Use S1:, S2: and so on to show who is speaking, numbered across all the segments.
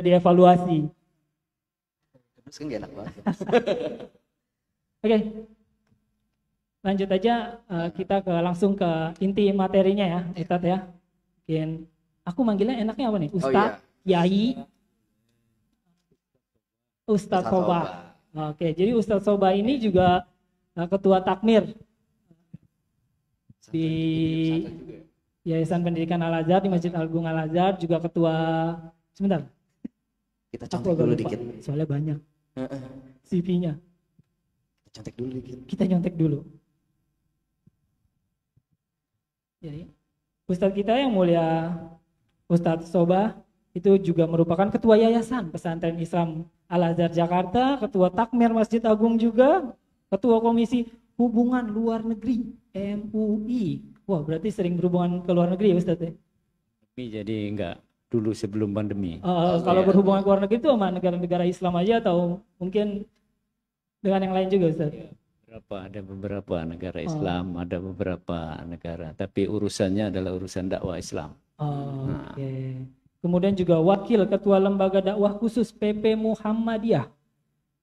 S1: dievaluasi.
S2: Terus kan gak enak banget.
S1: Oke, lanjut aja, kita langsung ke inti materinya ya, Ustadz ya. Mungkin aku manggilnya enaknya apa nih? Ustadz, Yai, Ustadz Soba. Oke, jadi Ustadz Soba ini juga ketua takmir di Yayasan Pendidikan Al-Azhar di Masjid Agung Al-Azhar, juga ketua, sebentar.
S2: Kita contek dulu dikit.
S1: Soalnya banyak CV-nya.
S2: Kita contek dulu dikit.
S1: Kita nyontek dulu. Jadi Ustadz kita yang mulia Ustadz Soba itu juga merupakan ketua Yayasan Pesantren Islam Al-Azhar Jakarta, ketua takmir Masjid Agung juga, ketua Komisi Hubungan Luar Negeri MUI. Wah, berarti sering berhubungan ke luar negeri ya Ustadz ya?
S3: Jadi enggak dulu sebelum pandemi.
S1: Kalau berhubungan ke luar negeri itu sama negara-negara Islam aja atau mungkin dengan yang lain juga Ustadz?
S3: Ada beberapa negara Islam, ada beberapa negara, tapi urusannya adalah urusan dakwah Islam.
S1: Oke. Kemudian juga wakil ketua lembaga dakwah khusus PP Muhammadiyah.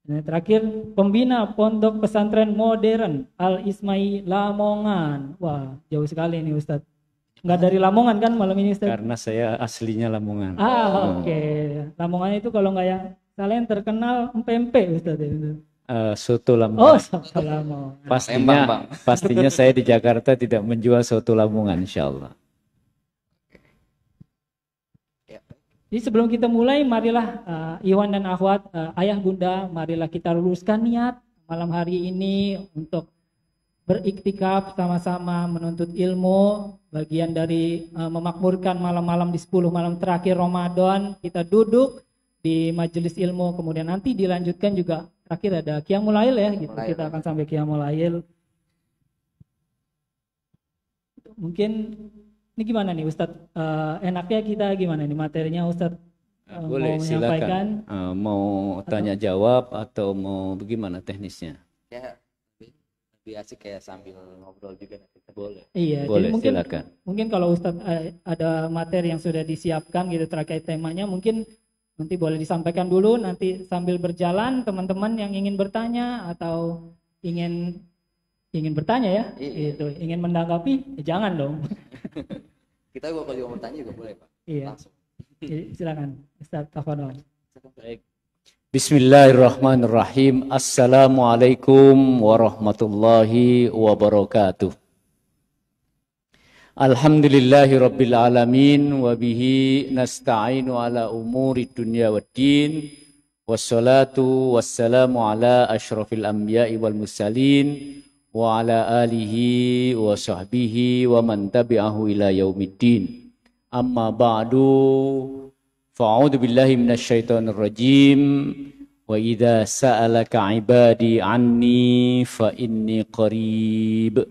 S1: Nah, terakhir pembina Pondok Pesantren Modern Al Ismai Lamongan. Wah, jauh sekali nih Ustadz. Nggak dari Lamongan kan malam ini Ustadz?
S3: Karena saya aslinya Lamongan.
S1: Oke. Lamongan itu kalau nggak yang salah yang terkenal empempe Ustadz.
S3: Soto Lamongan.
S1: Soto Lamongan.
S3: Pastinya saya di Jakarta tidak menjual soto Lamongan, insyaallah.
S1: Jadi sebelum kita mulai, marilah Iwan dan Akhwat, ayah bunda, marilah kita luruskan niat malam hari ini untuk beriktikaf sama-sama menuntut ilmu, bagian dari memakmurkan malam-malam di 10 malam terakhir Ramadan. Kita duduk di majelis ilmu, kemudian nanti dilanjutkan juga terakhir ada Qiyamul Lail ya, gitu. Kita akan sampai Qiyamul Lail. Mungkin ini gimana nih Ustadz, enaknya kita gimana nih materinya Ustadz?
S3: Boleh,
S1: mau
S3: silakan. Mau tanya jawab atau mau bagaimana teknisnya?
S2: Ya, lebih asik kayak sambil ngobrol juga nanti.
S3: Boleh.
S1: Iya,
S3: boleh,
S1: jadi
S3: silakan.
S1: Mungkin kalau Ustadz ada materi yang sudah disiapkan gitu terkait temanya, mungkin nanti boleh disampaikan dulu, nanti sambil berjalan teman-teman yang ingin bertanya atau ingin bertanya ya, gitu, ingin menanggapi, jangan dong.
S2: Kita kalau juga mau tanya juga boleh Pak.
S1: Iya.
S2: Langsung.
S1: Silakan Ustaz Tafadhol.
S3: Baik. Bismillahirrahmanirrahim. Assalamualaikum warahmatullahi wabarakatuh. Alhamdulillahi rabbil alamin wa bihi nasta'inu ala umuri dunya waddin. Wassalatu wassalamu ala asyrafil anbiya'i wal mursalin wa ala alihi wa sahbihi wa man tabi'ahu ila yaumiddin. Amma ba'du, fa'udhu billahi minasyaitonir rajim. Wa idza sa'alaka ibadi anni fa inni qarib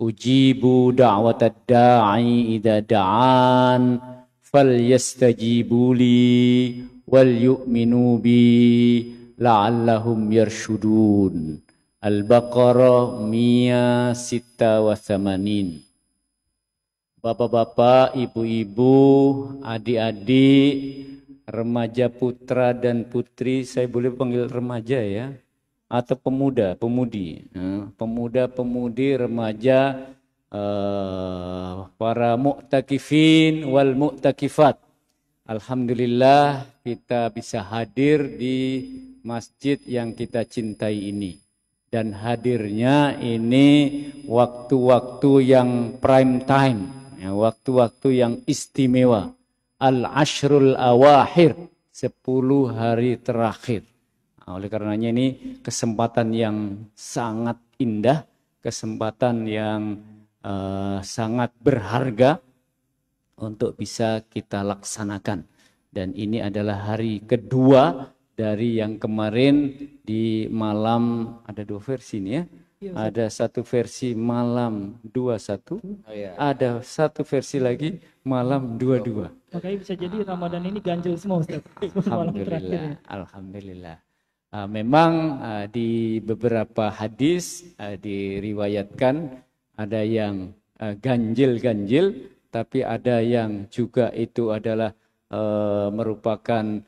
S3: ujibu da'watad da'i idza da'an falyastajibu li wal yu'minu bi la'allahum yarshudun. Al-Baqarah 186. Bapak-bapak, ibu-ibu, adik-adik, remaja putra dan putri, saya boleh panggil remaja ya, atau pemuda, pemudi, pemuda, pemudi, remaja, para mu'takifin wal mu'takifat. Alhamdulillah kita bisa hadir di masjid yang kita cintai ini. Dan hadirnya ini waktu-waktu yang prime time, ya, waktu-waktu yang istimewa. Al-Ashrul Awakhir, 10 hari terakhir. Nah, oleh karenanya ini kesempatan yang sangat indah, kesempatan yang sangat berharga untuk bisa kita laksanakan. Dan ini adalah hari kedua dari yang kemarin di malam, ada 2 versi nih ya. Ada satu versi malam 21, ada satu versi lagi malam 22.
S1: Makanya bisa jadi Ramadan ini ganjil semua Ustaz.
S3: Alhamdulillah, alhamdulillah. Memang di beberapa hadis diriwayatkan ada yang ganjil-ganjil, tapi ada yang juga itu adalah merupakan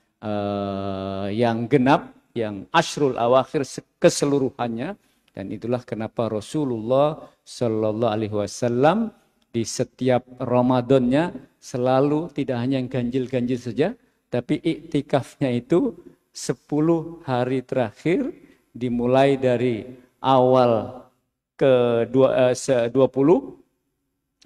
S3: yang genap, yang ashrul awakhir keseluruhannya. Dan itulah kenapa Rasulullah Shallallahu Alaihi Wasallam di setiap Ramadannya selalu tidak hanya yang ganjil-ganjil saja, tapi iktikafnya itu 10 hari terakhir, dimulai dari awal ke 20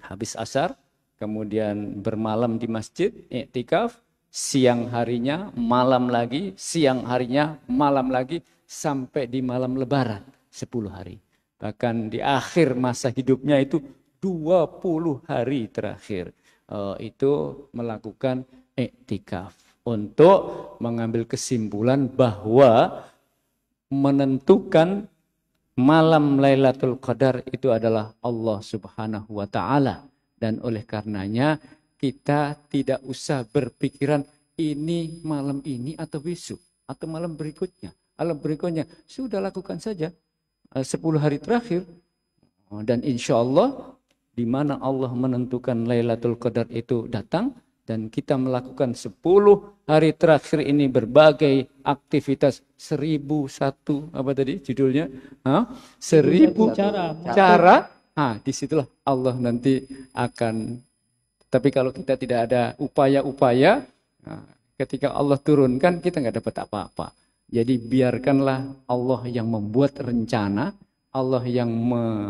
S3: habis asar, kemudian bermalam di masjid iktikaf, siang harinya malam lagi, siang harinya malam lagi, sampai di malam lebaran 10 hari. Bahkan di akhir masa hidupnya itu 20 hari terakhir itu melakukan iktikaf untuk mengambil kesimpulan bahwa menentukan malam Lailatul Qadar itu adalah Allah Subhanahu wa taala, dan oleh karenanya kita tidak usah berpikiran ini malam ini atau besok atau malam berikutnya. Malam berikutnya sudah lakukan saja 10 hari terakhir, dan insya Allah di mana Allah menentukan Lailatul Qadar itu datang, dan kita melakukan 10 hari terakhir ini berbagai aktivitas 1001 apa tadi judulnya? 1000 cara. Disitulah Allah nanti akan. Tapi kalau kita tidak ada upaya-upaya, ketika Allah turunkan kita nggak dapat apa-apa. Jadi biarkanlah Allah yang membuat rencana, Allah yang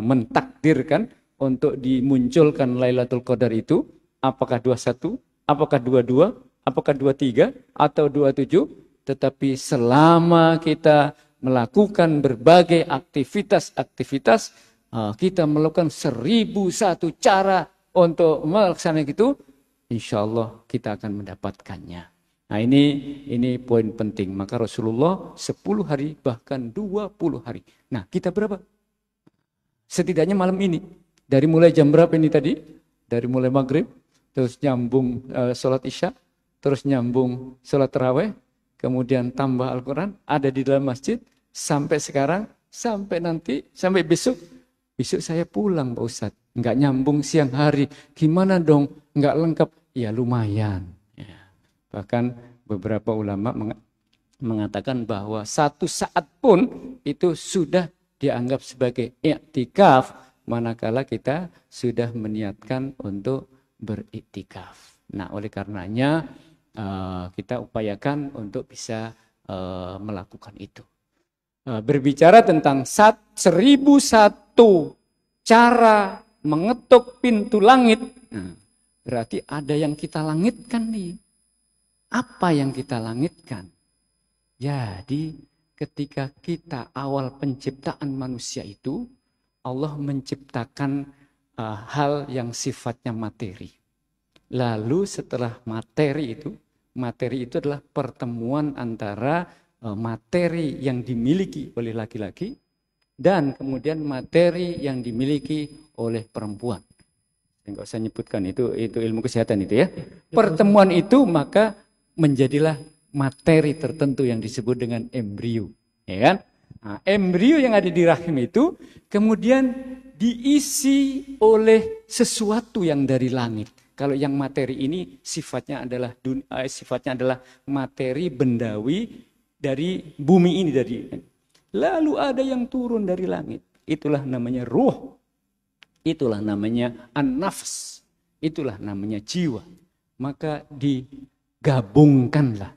S3: mentakdirkan untuk dimunculkan Lailatul Qadar itu. Apakah 21? Apakah 22, apakah 23, atau 27, tetapi selama kita melakukan berbagai aktivitas, kita melakukan 1001 cara untuk melaksanakan itu, insya Allah kita akan mendapatkannya. Nah ini poin penting. Maka Rasulullah 10 hari, bahkan 20 hari. Nah kita berapa? Setidaknya malam ini. Dari mulai jam berapa ini tadi? Dari mulai maghrib, terus nyambung sholat isya, terus nyambung sholat tarawih, kemudian tambah Al-Quran, ada di dalam masjid, sampai sekarang, sampai nanti, sampai besok saya pulang Pak Ustadz, nggak nyambung siang hari, gimana dong, nggak lengkap, ya lumayan. Ya. Bahkan beberapa ulama mengatakan bahwa satu saat pun itu sudah dianggap sebagai i'tikaf, manakala kita sudah meniatkan untuk beriktikaf. Nah, oleh karenanya kita upayakan untuk bisa melakukan itu. Berbicara tentang 1001 cara mengetuk pintu langit, berarti ada yang kita langitkan nih. Apa yang kita langitkan? Jadi ketika kita awal penciptaan manusia itu, Allah menciptakan hal yang sifatnya materi. Lalu setelah materi itu adalah pertemuan antara materi yang dimiliki oleh laki-laki dan kemudian materi yang dimiliki oleh perempuan. Enggak usah nyebutkan itu ilmu kesehatan itu ya. Pertemuan itu maka menjadilah materi tertentu yang disebut dengan embrio, ya kan? Nah, embrio yang ada di rahim itu kemudian diisi oleh sesuatu yang dari langit. Kalau yang materi ini sifatnya adalah materi bendawi dari bumi ini Lalu ada yang turun dari langit. Itulah namanya ruh. Itulah namanya an-nafs. Itulah namanya jiwa. Maka digabungkanlah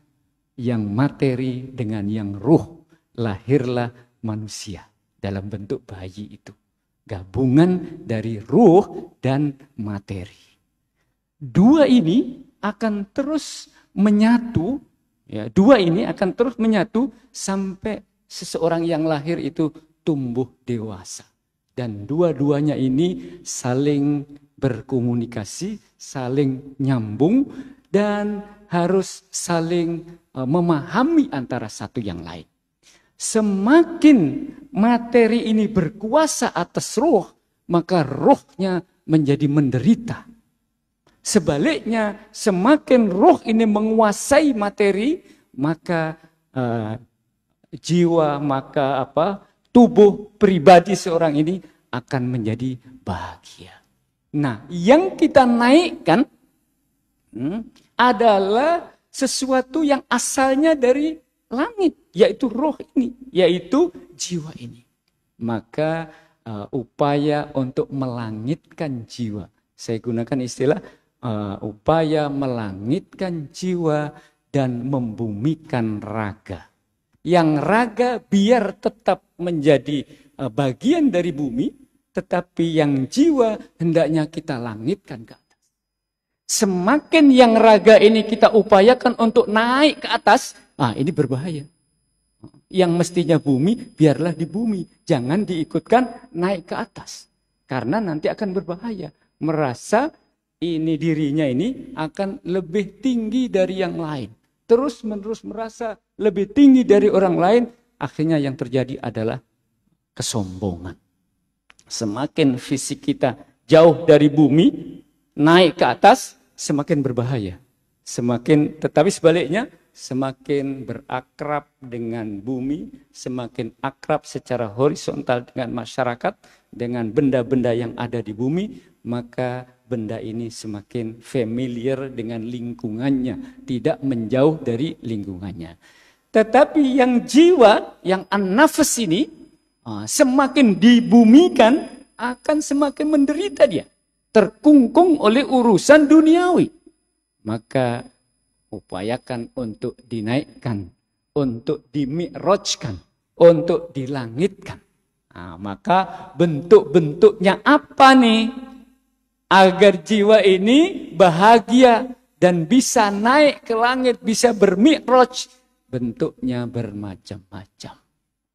S3: yang materi dengan yang ruh. Lahirlah manusia dalam bentuk bayi itu. Gabungan dari ruh dan materi. Dua ini akan terus menyatu, ya, sampai seseorang yang lahir itu tumbuh dewasa. Dan dua-duanya ini saling berkomunikasi, saling nyambung, dan harus saling memahami antara satu yang lain. Semakin materi ini berkuasa atas ruh, maka ruhnya menjadi menderita. Sebaliknya, semakin ruh ini menguasai materi, maka jiwa, maka tubuh pribadi seorang ini akan menjadi bahagia. Nah, yang kita naikkan adalah sesuatu yang asalnya dari langit, yaitu roh ini, yaitu jiwa ini. Maka upaya untuk melangitkan jiwa, saya gunakan istilah upaya melangitkan jiwa dan membumikan raga. Yang raga biar tetap menjadi bagian dari bumi, tetapi yang jiwa hendaknya kita langitkan ke atas. Semakin yang raga ini kita upayakan untuk naik ke atas, ini berbahaya. Yang mestinya bumi, biarlah di bumi. Jangan diikutkan naik ke atas. Karena nanti akan berbahaya. Merasa ini dirinya ini akan lebih tinggi dari yang lain. Terus menerus merasa lebih tinggi dari orang lain. Akhirnya yang terjadi adalah kesombongan. Semakin fisik kita jauh dari bumi, naik ke atas, semakin berbahaya. Tetapi sebaliknya, semakin berakrab dengan bumi, semakin akrab secara horizontal dengan masyarakat, dengan benda-benda yang ada di bumi, maka benda ini semakin familiar dengan lingkungannya, tidak menjauh dari lingkungannya. Tetapi yang jiwa, yang an-nafs ini, semakin dibumikan, akan semakin menderita dia. Terkungkung oleh urusan duniawi. Maka upayakan untuk dinaikkan, untuk dimi'rajkan, untuk dilangitkan. Maka bentuk-bentuknya apa nih? Agar jiwa ini bahagia dan bisa naik ke langit, bisa bermi'raj. Bentuknya bermacam-macam.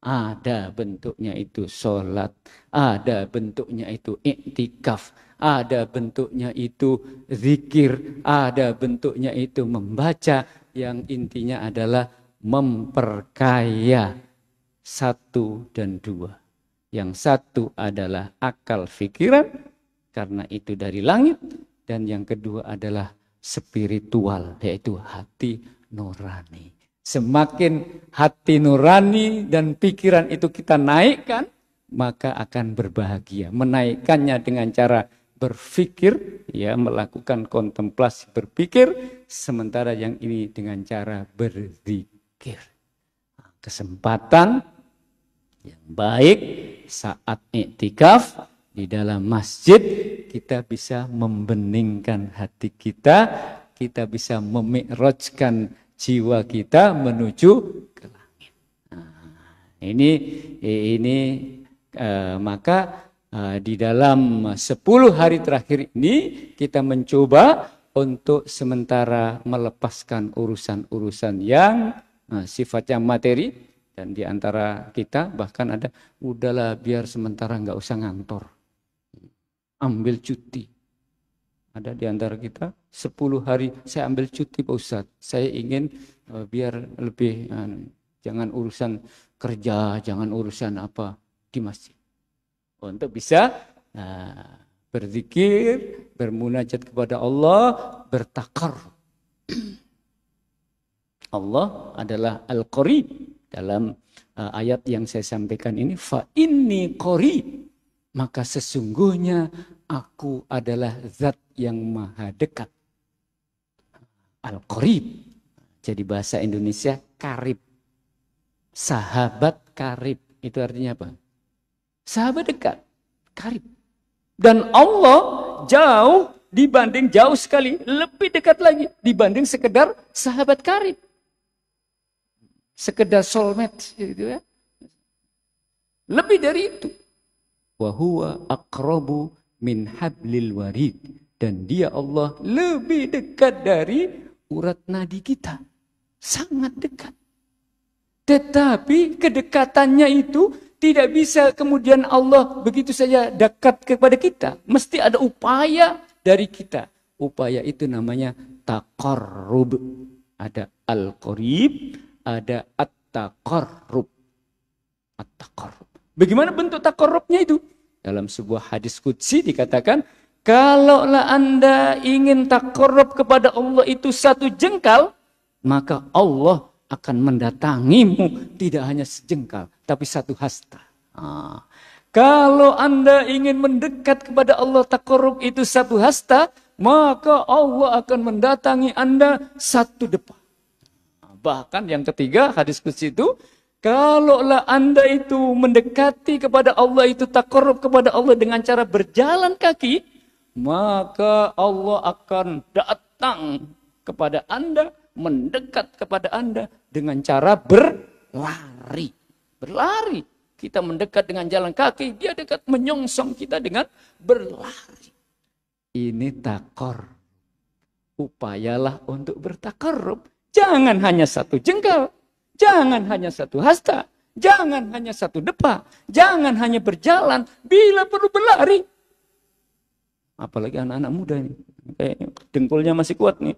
S3: Ada bentuknya itu sholat, ada bentuknya itu iktikaf, ada bentuknya itu zikir, ada bentuknya itu membaca, yang intinya adalah memperkaya satu dan dua. Yang satu adalah akal fikiran, karena itu dari langit, dan yang kedua adalah spiritual, yaitu hati nurani. Semakin hati nurani dan pikiran itu kita naikkan, maka akan berbahagia. Menaikkannya dengan cara berpikir, ya, melakukan kontemplasi berpikir, sementara yang ini dengan cara berzikir. Kesempatan yang baik saat iktikaf di dalam masjid, kita bisa membeningkan hati kita bisa memi'rajkan jiwa kita menuju ke langit. Maka di dalam 10 hari terakhir ini kita mencoba untuk sementara melepaskan urusan-urusan yang sifatnya materi, dan di antara kita bahkan ada, udahlah biar sementara nggak usah ngantor, ambil cuti. Ada di antara kita 10 hari saya ambil cuti Pak Ustadz, saya ingin biar lebih jangan urusan kerja, jangan urusan apa di masjid, untuk bisa berzikir, bermunajat kepada Allah, bertakarrub. Allah adalah Al-Qarib. Dalam ayat yang saya sampaikan ini, fa inni qarib, maka sesungguhnya aku adalah zat yang maha dekat. Al-Qarib, jadi bahasa Indonesia karib. Sahabat karib, itu artinya apa? Sahabat dekat, karib. Dan Allah jauh dibanding, jauh sekali, lebih dekat lagi dibanding sekedar sahabat karib. Sekedar soulmate, gitu ya. Lebih dari itu. Wa huwa aqrabu min hablil warid, dan dia Allah lebih dekat dari urat nadi kita, sangat dekat. Tetapi kedekatannya itu tidak bisa kemudian Allah begitu saja dekat kepada kita, mesti ada upaya dari kita. Upaya itu namanya taqarrub. Ada al-qarib, ada at-taqarrub. At-taqarrub. Bagaimana bentuk taqarrubnya itu? Dalam sebuah hadis qudsi dikatakan, kalaulah Anda ingin taqarrub kepada Allah itu 1 jengkal, maka Allah akan mendatangimu tidak hanya sejengkal, tapi 1 hasta. Kalau Anda ingin mendekat kepada Allah, taqarrub itu 1 hasta, maka Allah akan mendatangi Anda 1 depa. Bahkan yang ketiga, hadis qudsi itu, kalaulah Anda itu mendekati kepada Allah, itu taqarrub kepada Allah dengan cara berjalan kaki, maka Allah akan datang kepada Anda, mendekat kepada Anda dengan cara berlari. Berlari. Kita mendekat dengan jalan kaki, dia dekat menyongsong kita dengan berlari. Ini taqarrub. Upayalah untuk bertaqarrub. Jangan hanya satu jengkal. Jangan hanya satu hasta. Jangan hanya satu depa. Jangan hanya berjalan. Bila perlu berlari. Apalagi anak-anak muda ini. Kayaknya dengkulnya masih kuat nih.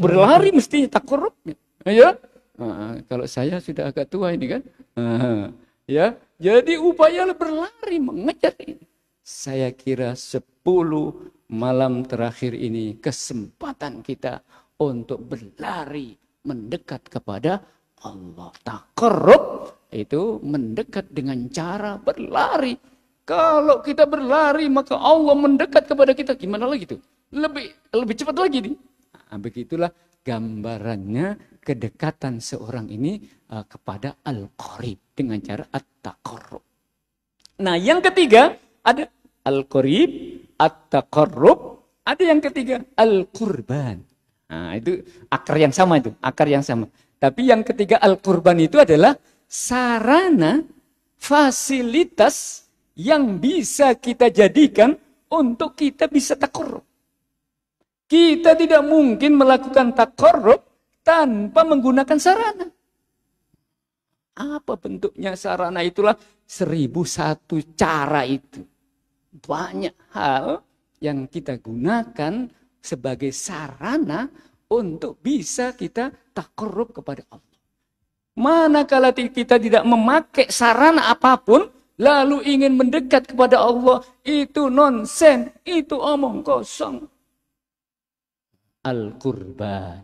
S3: Berlari mestinya taqarrubnya. Ya? Nah, kalau saya sudah agak tua ini kan. Ya, jadi upayalah berlari mengejar ini. Saya kira 10 malam terakhir ini kesempatan kita untuk berlari mendekat kepada Allah. Taqarrub itu mendekat dengan cara berlari. Kalau kita berlari maka Allah mendekat kepada kita. Gimana lagi tuh? Lebih cepat lagi nih. Nah, begitulah gambarannya kedekatan seorang ini kepada Al-Qarib dengan cara at-taqarrub. Nah, yang ketiga ada Al-Qarib, at-taqarrub, ada yang ketiga Al-Qurban. Nah, itu akar yang sama itu, akar yang sama. Tapi yang ketiga Al-Qurban itu adalah sarana fasilitas yang bisa kita jadikan untuk kita bisa taqarrub. Kita tidak mungkin melakukan taqarrub tanpa menggunakan sarana. Apa bentuknya sarana? Itulah 1001 cara itu. Banyak hal yang kita gunakan sebagai sarana untuk bisa kita taqarrub kepada Allah. Manakala kita tidak memakai sarana apapun, lalu ingin mendekat kepada Allah, itu nonsen, itu omong kosong. Al-Qurban.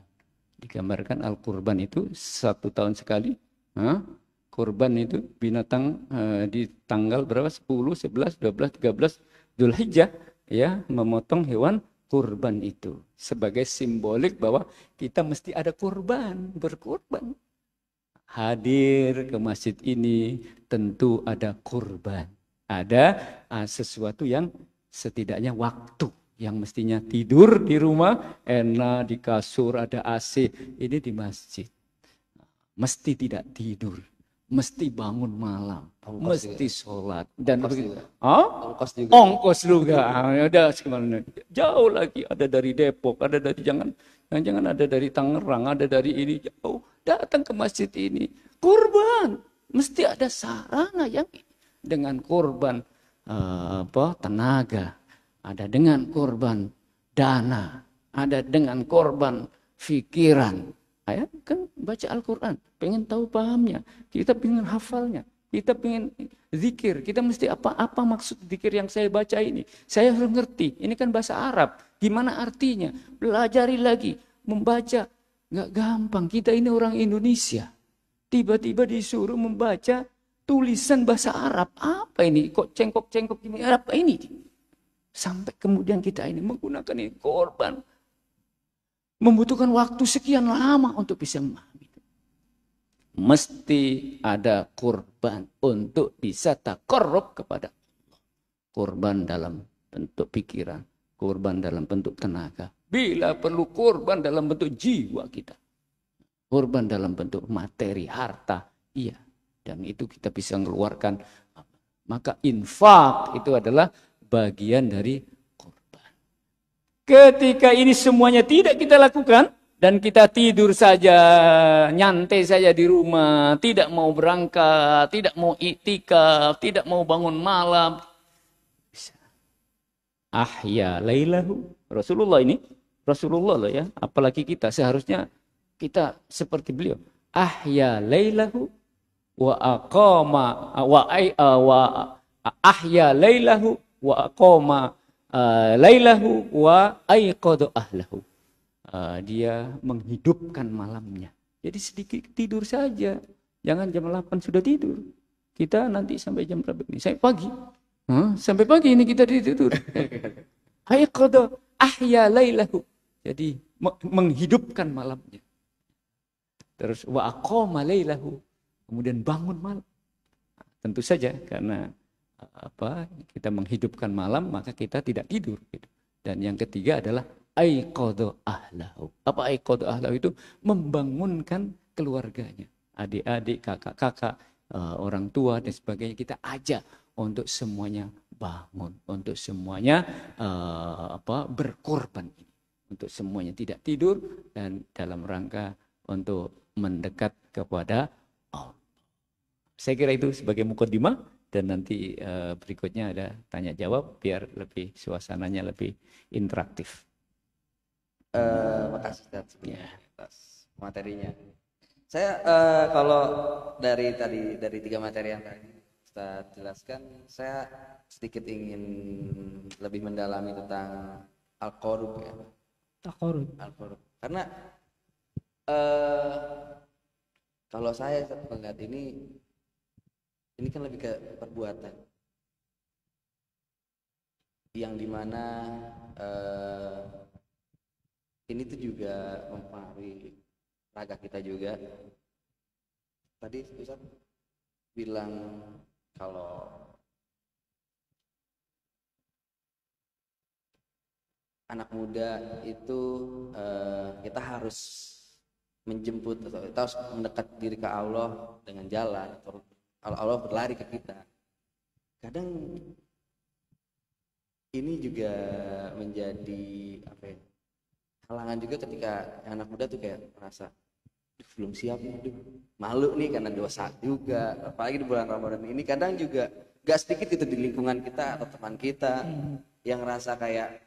S3: Digambarkan Al-Qurban itu 1 tahun sekali. Kurban itu binatang di tanggal berapa? 10, 11, 12, 13 Dzulhijjah. Ya, memotong hewan kurban itu. Sebagai simbolik bahwa kita mesti ada kurban, berkurban. Hadir ke masjid ini tentu ada kurban. Ada sesuatu yang setidaknya waktu. Yang mestinya tidur di rumah, enak di kasur, ada AC. Ini di masjid. Mesti tidak tidur. Mesti bangun malam.
S2: Ongkos
S3: mesti
S2: juga.
S3: sholat. Dan
S2: Ongkos
S3: begitu.
S2: juga.
S3: Ongkos juga. Ongkos juga. Ada kemana? Jauh lagi. Ada dari Depok. Ada dari jangan ada dari Tangerang. Ada dari ini jauh. Datang ke masjid ini. Kurban. Mesti ada sarana yang dengan kurban tenaga. Ada dengan korban dana, ada dengan korban pikiran. Ayah kan baca Al-Quran, pengen tahu pahamnya, kita pengen hafalnya, kita pengen zikir, kita mesti apa maksud zikir yang saya baca ini. Saya harus ngerti, ini kan bahasa Arab, gimana artinya, pelajari lagi, membaca. Nggak gampang, kita ini orang Indonesia, tiba-tiba disuruh membaca tulisan bahasa Arab. Apa ini, kok cengkok-cengkok ini, apa ini? Sampai kemudian kita ini menggunakan ini korban. Membutuhkan waktu sekian lama untuk bisa memahami. Mesti ada korban untuk bisa taqarrub kepada Allah. Korban dalam bentuk pikiran. Korban dalam bentuk tenaga. Bila perlu korban dalam bentuk jiwa kita. Korban dalam bentuk materi, harta. Iya. Dan itu kita bisa mengeluarkan. Maka infak itu adalah bagian dari korban. Ketika ini semuanya tidak kita lakukan dan kita tidur saja, nyantai saja di rumah, tidak mau berangkat, tidak mau iktikaf, tidak mau bangun malam, bisa. Ahya lailahu. Rasulullah loh ya, apalagi kita seharusnya kita seperti beliau. Ahya lailahu wa aqama wa ahya lailahu wa aqama lailahu wa aiqadha ahlahu. Dia menghidupkan malamnya. Jadi sedikit tidur saja. Jangan jam 8 sudah tidur. Kita nanti sampai jam berapa ini? Sampai pagi. Sampai pagi ini kita tidur. Aiqadha ahya lailahu. Jadi menghidupkan malamnya. Terus wa aqama lailahu, kemudian bangun malam. Tentu saja karena kita menghidupkan malam maka kita tidak tidur gitu. Dan yang ketiga adalah aiqadha ahlahu. Apa aiqadha ahlahu itu? Membangunkan keluarganya, adik-adik, kakak-kakak, orang tua dan sebagainya. Kita ajak untuk semuanya bangun, untuk semuanya berkorban ini, untuk semuanya tidak tidur dan dalam rangka untuk mendekat kepada Allah. Saya kira itu sebagai mukadimah, dan nanti berikutnya ada tanya jawab biar lebih suasananya lebih interaktif.
S2: Makasih Ustaz atas materinya. Saya kalau dari 3 materi yang tadi Ustaz jelaskan, saya sedikit ingin lebih mendalami tentang al-qurub ya. Al-qurub. Karena kalau saya melihat ini kan lebih ke perbuatan yang dimana ini tuh juga mempengaruhi raga kita juga. Tadi Ustaz bilang kalau anak muda itu kita harus menjemput atau kita harus mendekat diri ke Allah dengan jalan, atau Allah berlari ke kita. Kadang ini juga menjadi halangan juga ketika anak muda tuh kayak merasa belum siap, malu nih karena dosa juga, apalagi di bulan Ramadan ini. Kadang juga gak sedikit itu di lingkungan kita atau teman kita yang ngerasa kayak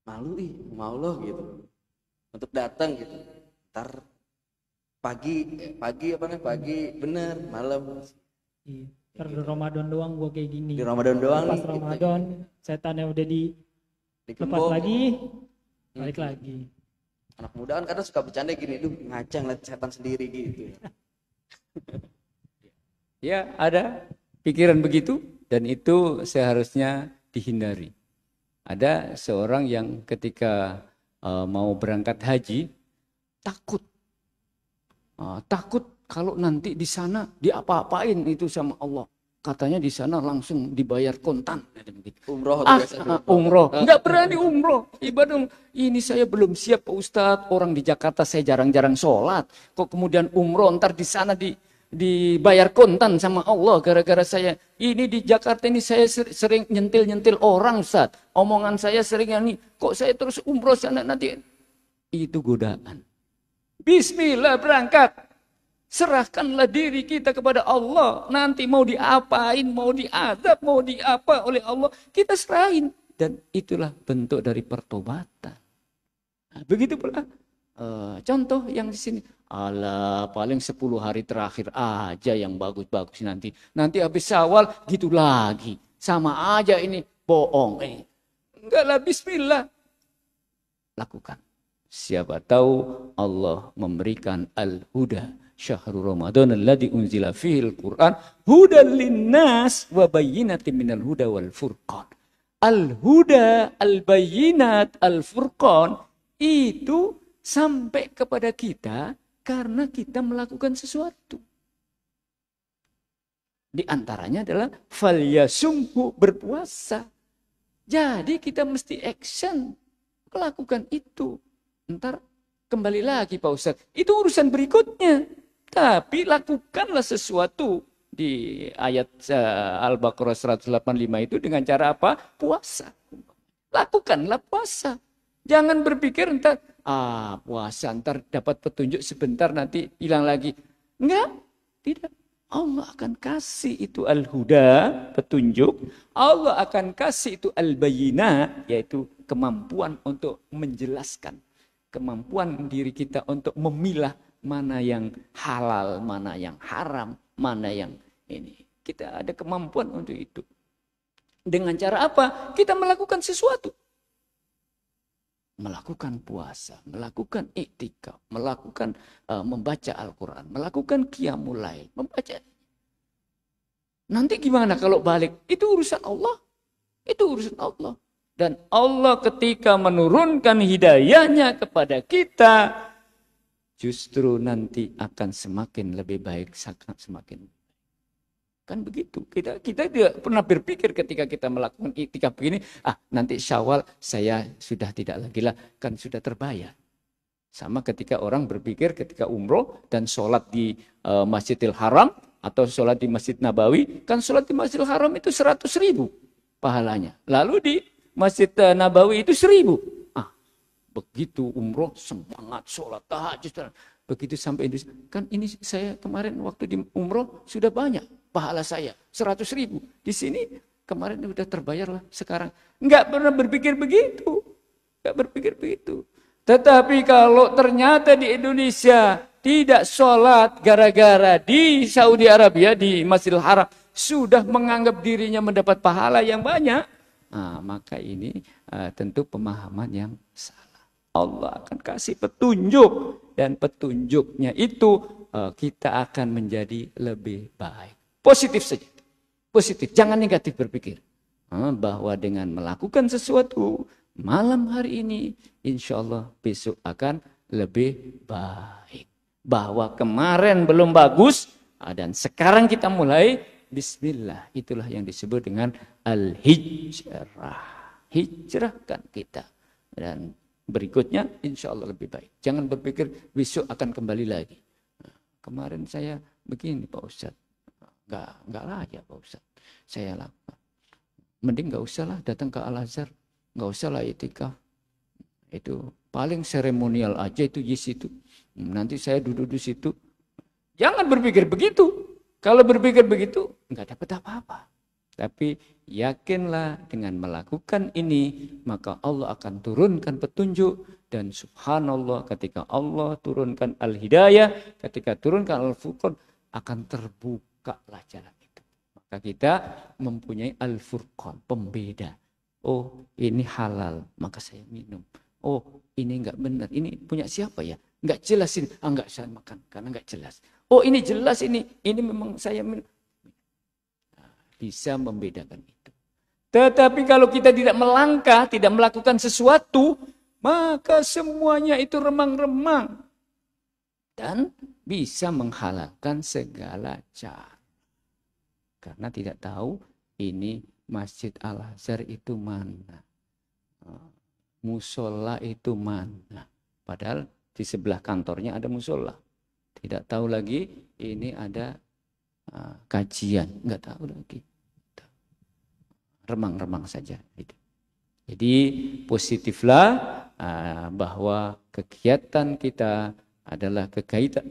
S2: malu mau loh gitu untuk datang gitu. Ntar pagi bener malam.
S1: Iya. Di Ramadan doang gue kayak gini.
S2: Di Ramadan doang
S1: pas nih. Ramadan setannya udah lepas lagi, balik lagi.
S2: Anak muda kan kadang suka bercanda gini, ngacang lihat setan sendiri gitu.
S3: Ya, ada pikiran begitu dan itu seharusnya dihindari. Ada seorang yang ketika mau berangkat haji takut kalau nanti di sana diapa-apain itu sama Allah. Katanya di sana langsung dibayar kontan.
S2: Umroh.
S3: Umroh. Nggak berani umroh. Ibadah, ini saya belum siap Pak Ustadz. Orang di Jakarta saya jarang-jarang sholat. Kok kemudian umroh ntar di sana dibayar kontan sama Allah. Gara-gara saya ini di Jakarta ini saya sering nyentil-nyentil orang Ustadz. Omongan saya sering yang ini. Kok saya terus umroh sana nanti. Itu godaan. Bismillah berangkat. Serahkanlah diri kita kepada Allah. Nanti mau diapain, mau diadab, mau diapa oleh Allah, kita serahin. Dan itulah bentuk dari pertobatan. Nah, begitu pula contoh yang di sini. Alah, paling 10 hari terakhir aja yang bagus-bagus nanti. Nanti habis Syawal gitu lagi. Sama aja ini bohong. Enggak lah, bismillah. Lakukan. Siapa tahu Allah memberikan al-huda. Syahrul Ramadan alladzi unzila fihil Qur'an hudan linnas wa bayyinatin minal huda wal furqan. Al-huda, al-bayyinat, al-furqan itu sampai kepada kita karena kita melakukan sesuatu. Di antaranya adalah falyasumhu, berpuasa. Jadi kita mesti action melakukan itu. Ntar kembali lagi Pak Ustadz, itu urusan berikutnya. Tapi lakukanlah sesuatu di ayat Al-Baqarah 185 itu dengan cara apa? Puasa. Lakukanlah puasa. Jangan berpikir ntar, puasa ntar dapat petunjuk sebentar nanti hilang lagi. Enggak, tidak. Allah akan kasih itu al-huda, petunjuk. Allah akan kasih itu al-bayyinah, yaitu kemampuan untuk menjelaskan. Kemampuan diri kita untuk memilah mana yang halal, mana yang haram, mana yang ini. Kita ada kemampuan untuk itu. Dengan cara apa? Kita melakukan sesuatu. Melakukan puasa, melakukan iktikaf, melakukan membaca Al-Quran, melakukan qiyamul lail, membaca. Nanti gimana kalau balik? Itu urusan Allah. Itu urusan Allah. Dan Allah ketika menurunkan hidayahnya kepada kita, justru nanti akan semakin lebih baik, semakin. Kan begitu. Kita tidak pernah berpikir ketika kita melakukan iktikaf begini, nanti Syawal saya sudah tidak lagi lah, kan sudah terbayar. Sama ketika orang berpikir ketika umroh dan sholat di Masjidil Haram atau sholat di Masjid Nabawi, kan sholat di Masjidil Haram itu 100.000 pahalanya. Lalu di Masjid Nabawi itu 1.000. Begitu umroh semangat sholat tahajud. Begitu sampai Indonesia, kan ini saya kemarin waktu di umroh sudah banyak pahala saya 100.000. Di sini kemarin sudah terbayar lah. Sekarang nggak pernah berpikir begitu, nggak berpikir begitu. Tetapi kalau ternyata di Indonesia tidak sholat gara-gara di Saudi Arabia di Masjidil Haram sudah menganggap dirinya mendapat pahala yang banyak, maka ini tentu pemahaman yang salah. Allah akan kasih petunjuk dan petunjuknya itu kita akan menjadi lebih baik. Positif saja. Positif, jangan negatif berpikir. Bahwa dengan melakukan sesuatu malam hari ini, insya Allah besok akan lebih baik. Bahwa kemarin belum bagus dan sekarang kita mulai, bismillah. Itulah yang disebut dengan al-hijrah. Hijrahkan kita. Dan berikutnya insya Allah lebih baik. Jangan berpikir besok akan kembali lagi. Kemarin saya begini Pak Ustadz. Enggak layak Pak Ustadz. Saya lakukan. Mending enggak usahlah datang ke Al-Azhar. Enggak usahlah itikaf. Itu paling seremonial aja itu di situ. Nanti saya duduk di situ. Jangan berpikir begitu. Kalau berpikir begitu enggak dapat apa-apa. Tapi yakinlah dengan melakukan ini, maka Allah akan turunkan petunjuk. Dan subhanallah ketika Allah turunkan al-hidayah, ketika turunkan al-furqan, akan terbukalah jalan itu. Maka kita mempunyai al-furqan, pembeda. Oh ini halal, maka saya minum. Oh ini enggak benar, ini punya siapa ya? Enggak jelas ini, enggak saya makan karena enggak jelas. Oh ini jelas ini memang saya minum. Bisa membedakan itu. Tetapi kalau kita tidak melangkah, tidak melakukan sesuatu, maka semuanya itu remang-remang. Dan bisa menghalalkan segala cara. Karena tidak tahu ini Masjid Al-Azhar itu mana. Musola itu mana. Padahal di sebelah kantornya ada musola. Tidak tahu lagi ini ada kajian. Enggak tahu lagi. Remang-remang saja. Jadi positiflah bahwa kegiatan kita adalah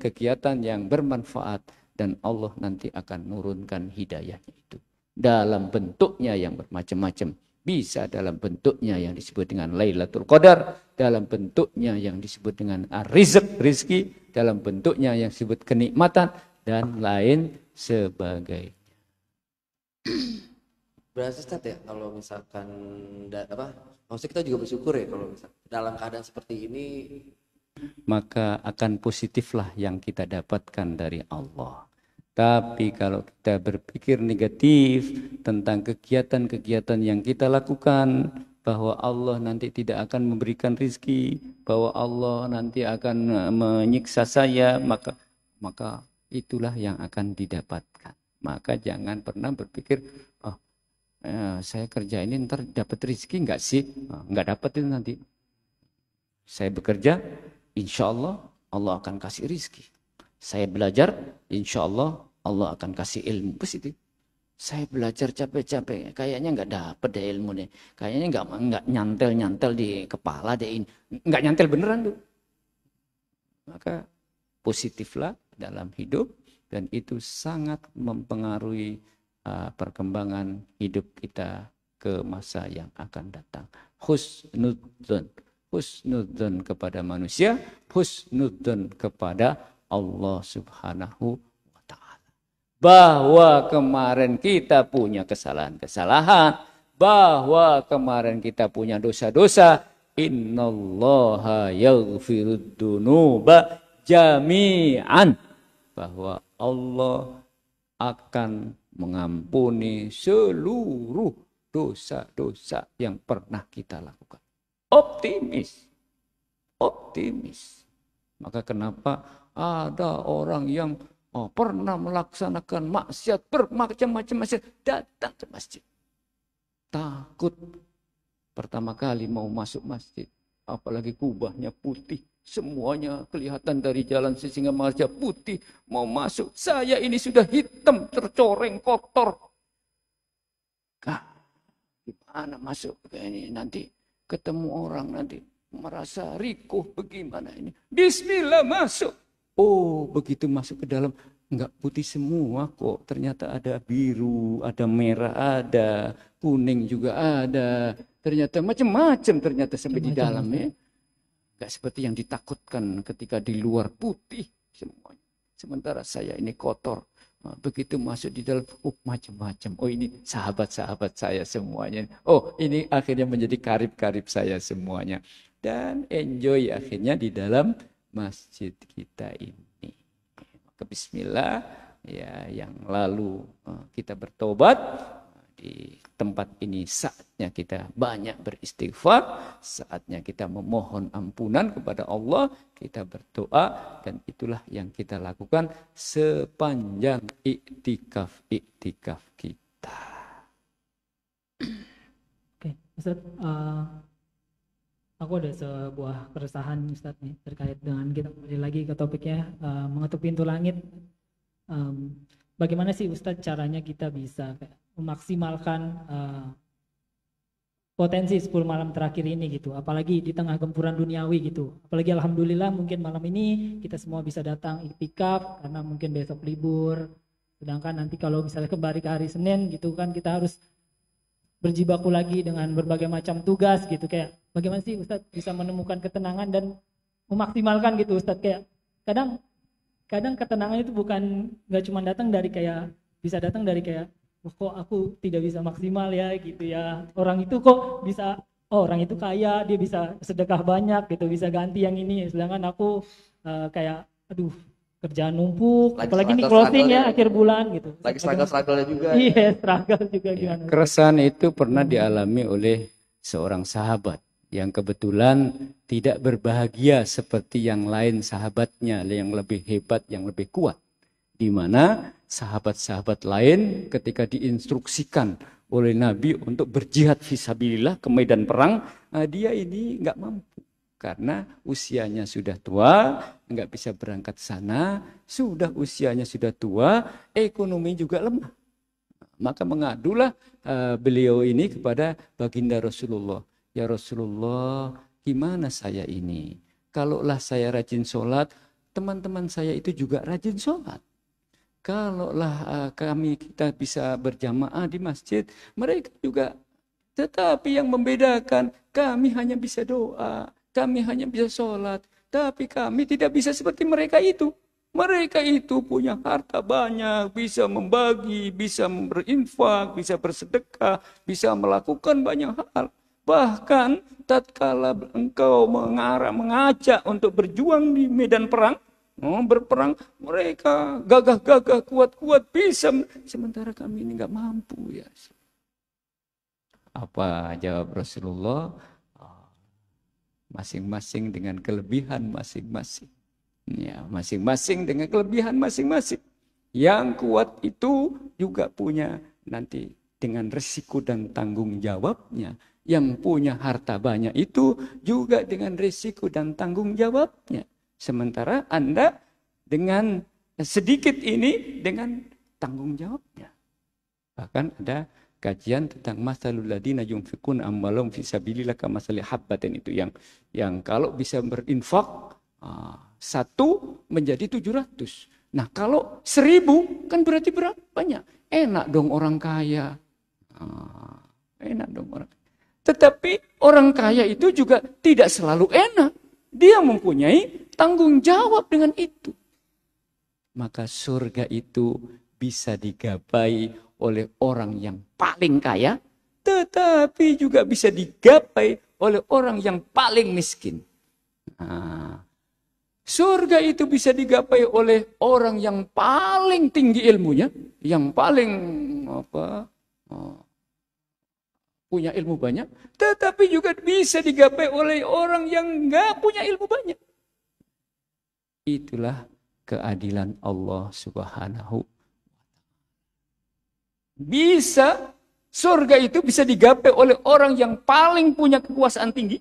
S3: kegiatan yang bermanfaat dan Allah nanti akan menurunkan hidayahnya itu. Dalam bentuknya yang bermacam-macam. Bisa dalam bentuknya yang disebut dengan Lailatul Qadar. Dalam bentuknya yang disebut dengan rizki. Dalam bentuknya yang disebut kenikmatan. Dan lain sebagainya.
S2: Berarti Ustaz ya kalau misalkan maksudnya kita juga bersyukur ya kalau misalkan dalam keadaan seperti ini,
S3: maka akan positiflah yang kita dapatkan dari Allah. Tapi kalau kita berpikir negatif tentang kegiatan-kegiatan yang kita lakukan, bahwa Allah nanti tidak akan memberikan rizki, bahwa Allah nanti akan menyiksa saya, maka itulah yang akan didapatkan. Maka jangan pernah berpikir, saya kerja ini ntar dapat rezeki enggak sih? Enggak dapat itu nanti. Saya bekerja, insya Allah Allah akan kasih rezeki. Saya belajar, insya Allah Allah akan kasih ilmu positif. Saya belajar capek-capek, kayaknya enggak dapat deh ilmunya. Kayaknya enggak nyantel-nyantel di kepala deh ini. Enggak nyantel beneran tuh. Maka positiflah dalam hidup dan itu sangat mempengaruhi perkembangan hidup kita ke masa yang akan datang. Husnudzon kepada manusia, husnudzon kepada Allah Subhanahu wa Ta'ala. Bahwa kemarin kita punya kesalahan-kesalahan, bahwa kemarin kita punya dosa-dosa, innallaha yaghfirud dunuba jami'an, bahwa Allah akan mengampuni seluruh dosa-dosa yang pernah kita lakukan. Optimis. Maka kenapa ada orang yang pernah melaksanakan maksiat, bermacam-macam maksiat, datang ke masjid. Takut pertama kali mau masuk masjid. Apalagi kubahnya putih. Semuanya kelihatan dari jalan sehingga marja putih. Mau masuk. Saya ini sudah hitam, tercoreng, kotor. Gimana masuk ke ini? Nanti ketemu orang nanti. Merasa rikuh bagaimana ini. Bismillah masuk. Oh begitu masuk ke dalam. Enggak putih semua kok. Ternyata ada biru, ada merah, ada kuning juga ada. Ternyata macam-macam ternyata sampai di dalam ya. Enggak seperti yang ditakutkan ketika di luar putih semuanya. Sementara saya ini kotor. Begitu masuk di dalam, macam-macam. Oh ini sahabat-sahabat saya semuanya. Oh ini akhirnya menjadi karib-karib saya semuanya. Dan enjoy akhirnya di dalam masjid kita ini. Bismillah ya, yang lalu kita bertobat di tempat ini, saatnya kita banyak beristighfar, saatnya kita memohon ampunan kepada Allah, kita berdoa, dan itulah yang kita lakukan sepanjang iktikaf kita.
S1: Oke, Ustaz, aku ada sebuah keresahan Ustaz nih terkait dengan, kita kembali lagi ke topiknya mengetuk pintu langit. Bagaimana sih Ustaz caranya kita bisa memaksimalkan potensi 10 malam terakhir ini gitu, apalagi di tengah gempuran duniawi gitu. Apalagi alhamdulillah mungkin malam ini kita semua bisa datang iktikaf karena mungkin besok libur. Sedangkan nanti kalau misalnya kembali ke hari Senin gitu kan, kita harus berjibaku lagi dengan berbagai macam tugas gitu. Kayak bagaimana sih Ustadz bisa menemukan ketenangan dan memaksimalkan gitu Ustadz? Kayak kadang ketenangan itu bukan nggak cuma datang dari kayak, bisa datang dari kayak kok aku tidak bisa maksimal ya gitu ya, orang itu kok bisa, orang itu kaya, dia bisa sedekah banyak gitu, bisa ganti yang ini, sedangkan aku kayak aduh kerjaan numpuk, apalagi ini closing ya akhir bulan gitu.
S2: Lagi struggle juga.
S1: Iya, struggle juga gimana?
S3: Keresahan itu pernah dialami oleh seorang sahabat yang kebetulan tidak berbahagia seperti yang lain sahabatnya, yang lebih hebat, yang lebih kuat. Di mana sahabat-sahabat lain ketika diinstruksikan oleh Nabi untuk berjihad fisabilillah ke medan perang, dia ini nggak mampu. Karena usianya sudah tua, nggak bisa berangkat sana, sudah usianya sudah tua, ekonomi juga lemah. Maka mengadulah beliau ini kepada baginda Rasulullah. Ya Rasulullah, gimana saya ini? Kalaulah saya rajin sholat, teman-teman saya itu juga rajin sholat. Kalaulah kita bisa berjamaah di masjid, mereka juga. Tetapi yang membedakan, kami hanya bisa doa. Kami hanya bisa sholat, tapi kami tidak bisa seperti mereka itu. Mereka itu punya harta banyak, bisa membagi, bisa berinfak, bisa bersedekah, bisa melakukan banyak hal. Bahkan tatkala engkau mengajak untuk berjuang di medan perang, berperang, mereka gagah-gagah, kuat-kuat, bisa. Sementara kami ini nggak mampu ya. Apa jawab Rasulullah? Masing-masing dengan kelebihan masing-masing. Ya, masing-masing dengan kelebihan masing-masing. Yang kuat itu juga punya nanti dengan risiko dan tanggung jawabnya. Yang punya harta banyak itu juga dengan risiko dan tanggung jawabnya. Sementara Anda dengan sedikit ini dengan tanggung jawabnya. Bahkan ada kajian tentang masalul ladina yunfikun amwalahum fi sabilillah kamasali habbatin, itu yang kalau bisa berinfak satu menjadi 700. Nah kalau 1000 kan berarti berapa banyak? Enak dong orang kaya. Enak dong orang. Tetapi orang kaya itu juga tidak selalu enak. Dia mempunyai tanggung jawab dengan itu. Maka surga itu bisa digapai oleh orang yang paling kaya, tetapi juga bisa digapai oleh orang yang paling miskin. Surga itu bisa digapai oleh orang yang paling tinggi ilmunya, yang paling punya ilmu banyak, tetapi juga bisa digapai oleh orang yang nggak punya ilmu banyak. Itulah keadilan Allah Subhanahu. Bisa, surga itu bisa digapai oleh orang yang paling punya kekuasaan tinggi.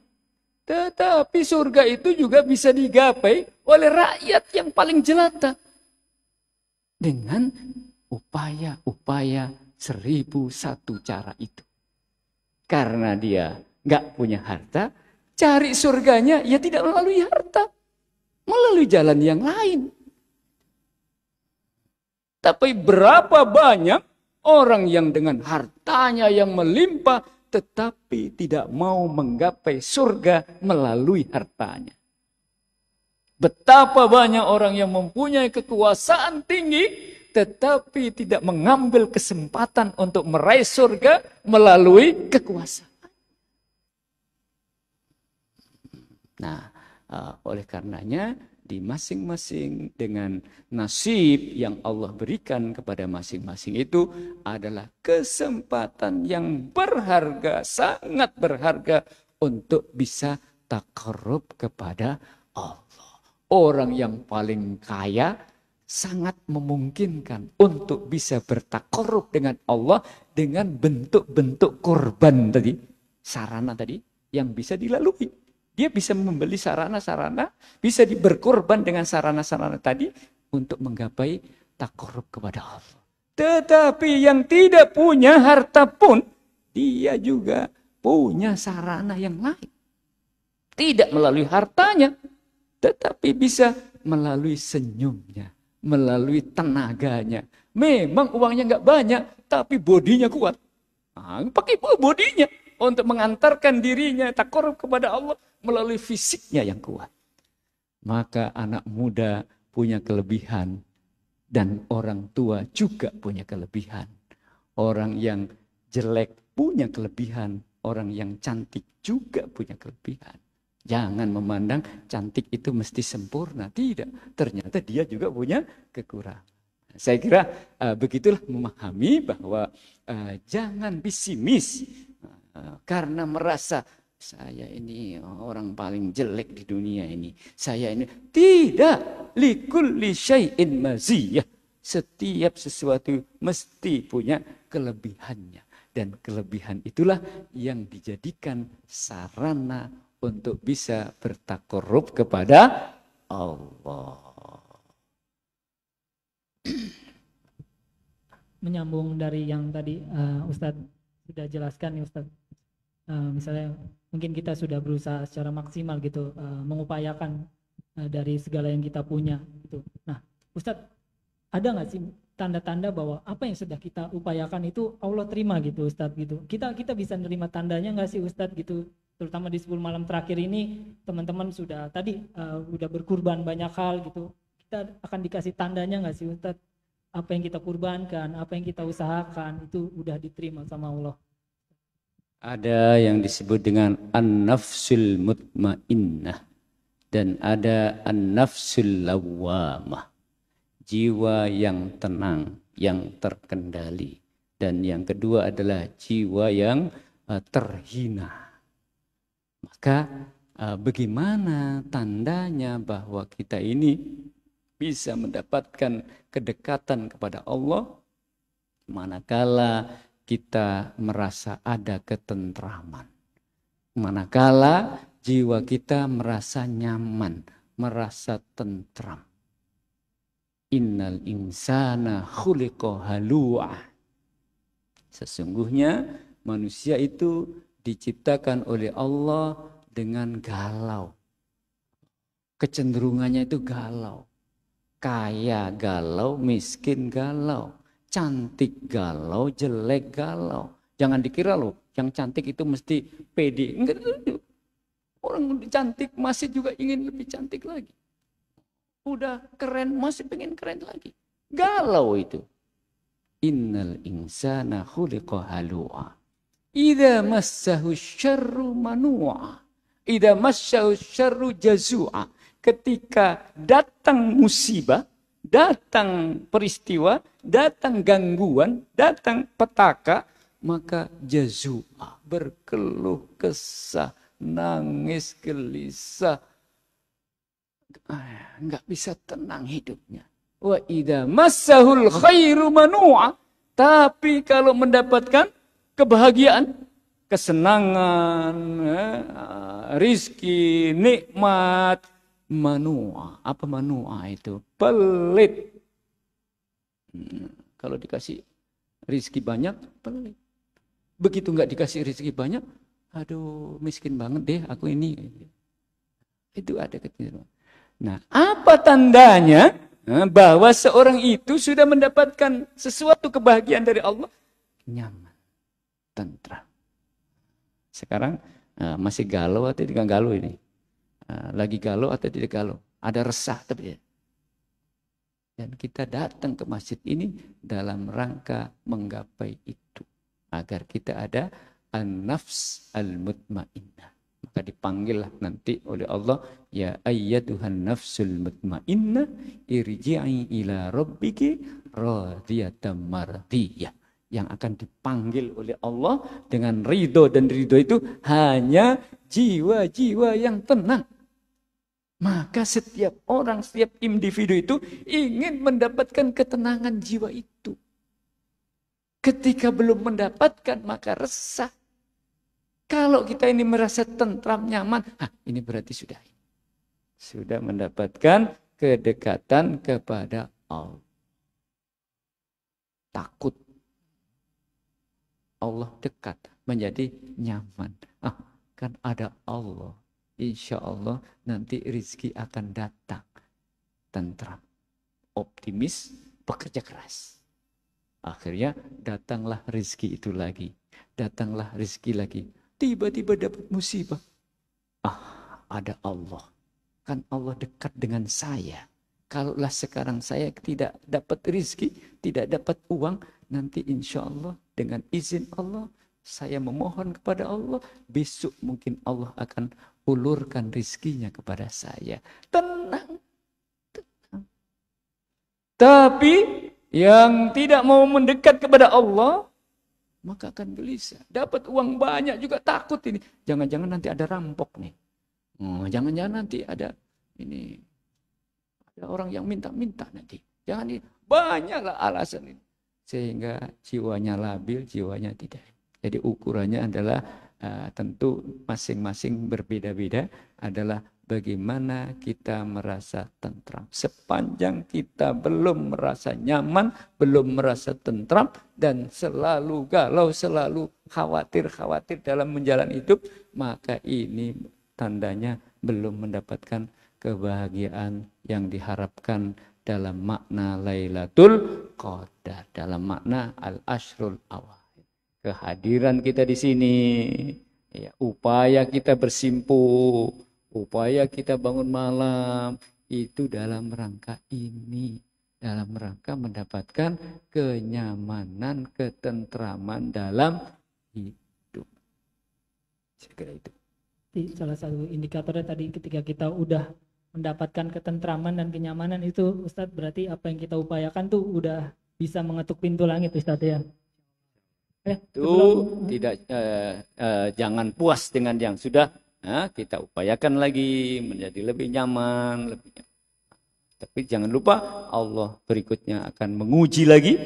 S3: Tetapi surga itu juga bisa digapai oleh rakyat yang paling jelata. Dengan upaya-upaya 1001 cara itu. Karena dia nggak punya harta, cari surganya ya tidak melalui harta. Melalui jalan yang lain. Tapi berapa banyak orang yang dengan hartanya yang melimpah, tetapi tidak mau menggapai surga melalui hartanya. Betapa banyak orang yang mempunyai kekuasaan tinggi, tetapi tidak mengambil kesempatan untuk meraih surga melalui kekuasaan. Nah, oleh karenanya di masing-masing dengan nasib yang Allah berikan kepada masing-masing itu adalah kesempatan yang berharga, sangat berharga untuk bisa taqarrub kepada Allah. Orang yang paling kaya sangat memungkinkan untuk bisa bertaqarrub dengan Allah dengan bentuk-bentuk korban tadi, sarana tadi yang bisa dilalui. Dia bisa membeli sarana-sarana, bisa berkorban dengan sarana-sarana tadi untuk menggapai taqarrub kepada Allah. Tetapi yang tidak punya harta pun, dia juga punya sarana yang lain. Tidak melalui hartanya, tetapi bisa melalui senyumnya, melalui tenaganya. Memang uangnya nggak banyak, tapi bodinya kuat. Nah, pakai bodinya untuk mengantarkan dirinya taqarrub kepada Allah melalui fisiknya yang kuat. Maka anak muda punya kelebihan dan orang tua juga punya kelebihan. Orang yang jelek punya kelebihan, orang yang cantik juga punya kelebihan. Jangan memandang cantik itu mesti sempurna, tidak. Ternyata dia juga punya kekurangan. Saya kira begitulah memahami bahwa jangan pesimis karena merasa saya ini orang paling jelek di dunia ini. Saya ini tidak. Likulli syai'in maziyah. Setiap sesuatu mesti punya kelebihannya. Dan kelebihan itulah yang dijadikan sarana untuk bisa bertaqarrub kepada Allah.
S1: Menyambung dari yang tadi Ustadz sudah jelaskan nih Ustadz. Misalnya mungkin kita sudah berusaha secara maksimal gitu mengupayakan dari segala yang kita punya gitu. Nah, Ustadz, ada nggak sih tanda-tanda bahwa apa yang sudah kita upayakan itu Allah terima gitu Ustadz gitu. Kita bisa nerima tandanya nggak sih Ustadz gitu? Terutama di 10 malam terakhir ini teman-teman sudah tadi udah berkurban banyak hal gitu. Kita akan dikasih tandanya nggak sih Ustadz? Apa yang kita kurbankan, apa yang kita usahakan itu udah diterima sama Allah.
S3: Ada yang disebut dengan an-nafsul mutmainnah dan ada an-nafsul lawwamah. Jiwa yang tenang, yang terkendali. Dan yang kedua adalah jiwa yang terhina. Maka bagaimana tandanya bahwa kita ini bisa mendapatkan kedekatan kepada Allah manakala kita merasa ada ketentraman. Manakala jiwa kita merasa nyaman, merasa tentram. Innal insana khuliqa halu'ah. Sesungguhnya manusia itu diciptakan oleh Allah dengan galau. Kecenderungannya itu galau. Kaya galau, miskin galau. Cantik galau, jelek galau. Jangan dikira loh, yang cantik itu mesti pede. Enggak, orang cantik masih juga ingin lebih cantik lagi. Udah keren, masih pengen keren lagi. Galau itu. Innal insana khuliqa halu'a. Idza massahu syarru manu'a. Idza massahu syarru jazu'a. Ketika datang musibah, datang peristiwa, datang gangguan, datang petaka, maka jazu'a, berkeluh kesah, nangis gelisah, nggak bisa tenang hidupnya. Wa idza massahul khairu manu'a. Tapi kalau mendapatkan kebahagiaan, kesenangan, rizki, nikmat, manu'a. Apa manu'a itu? Pelit. Kalau dikasih rizki banyak, pelit. Begitu nggak dikasih rizki banyak, aduh miskin banget deh aku ini. Itu ada kecenderungan. Nah, apa tandanya bahwa seorang itu sudah mendapatkan sesuatu kebahagiaan dari Allah? Nyaman, tentram. Sekarang masih galau atau tidak galau ini? Lagi galau atau tidak galau? Ada resah tapi ya. Dan kita datang ke masjid ini dalam rangka menggapai itu. Agar kita ada an-nafs al-mutmainnah. Maka dipanggillah nanti oleh Allah, ya ayyatuhan nafsul mutmainnah irji'i ila rabbiki radiyatan mardiyah. Yang akan dipanggil oleh Allah dengan ridho, dan ridho itu hanya jiwa-jiwa yang tenang. Maka setiap orang, setiap individu itu ingin mendapatkan ketenangan jiwa itu. Ketika belum mendapatkan maka resah. Kalau kita ini merasa tentram, nyaman, ini berarti sudah mendapatkan kedekatan kepada Allah. Takut Allah dekat, menjadi nyaman. Kan ada Allah. Insya Allah nanti rizki akan datang. Tentram, optimis, bekerja keras. Akhirnya datanglah rizki itu lagi. Datanglah rizki lagi. Tiba-tiba dapat musibah. Ada Allah. Kan Allah dekat dengan saya. Kalaulah sekarang saya tidak dapat rizki, tidak dapat uang, nanti insya Allah dengan izin Allah, saya memohon kepada Allah, besok mungkin Allah akan ulurkan rizkinya kepada saya. Tenang. Tapi yang tidak mau mendekat kepada Allah, maka akan gelisah. Dapat uang banyak juga takut ini. Jangan-jangan nanti ada rampok nih. Jangan-jangan nanti ada orang yang minta-minta nanti. Jangan ini. Banyaklah alasan ini. Sehingga jiwanya labil, jiwanya tidak. Jadi ukurannya adalah tentu masing-masing berbeda-beda, adalah bagaimana kita merasa tentram. Sepanjang kita belum merasa nyaman, belum merasa tentram, dan selalu galau, selalu khawatir dalam menjalani hidup, maka ini tandanya belum mendapatkan kebahagiaan yang diharapkan dalam makna Lailatul Qadar, dalam makna Al-Ashrul Awal. Kehadiran kita di sini, ya, upaya kita bersimpuh, upaya kita bangun malam, itu dalam rangka ini. Dalam rangka mendapatkan kenyamanan, ketentraman dalam hidup. Saya kira itu.
S1: Salah satu indikatornya tadi ketika kita udah mendapatkan ketentraman dan kenyamanan itu, Ustadz, berarti apa yang kita upayakan tuh udah bisa mengetuk pintu langit, Ustadz, ya.
S3: Itu tidak jangan puas dengan yang sudah, kita upayakan lagi menjadi lebih nyaman, tapi jangan lupa Allah berikutnya akan menguji lagi,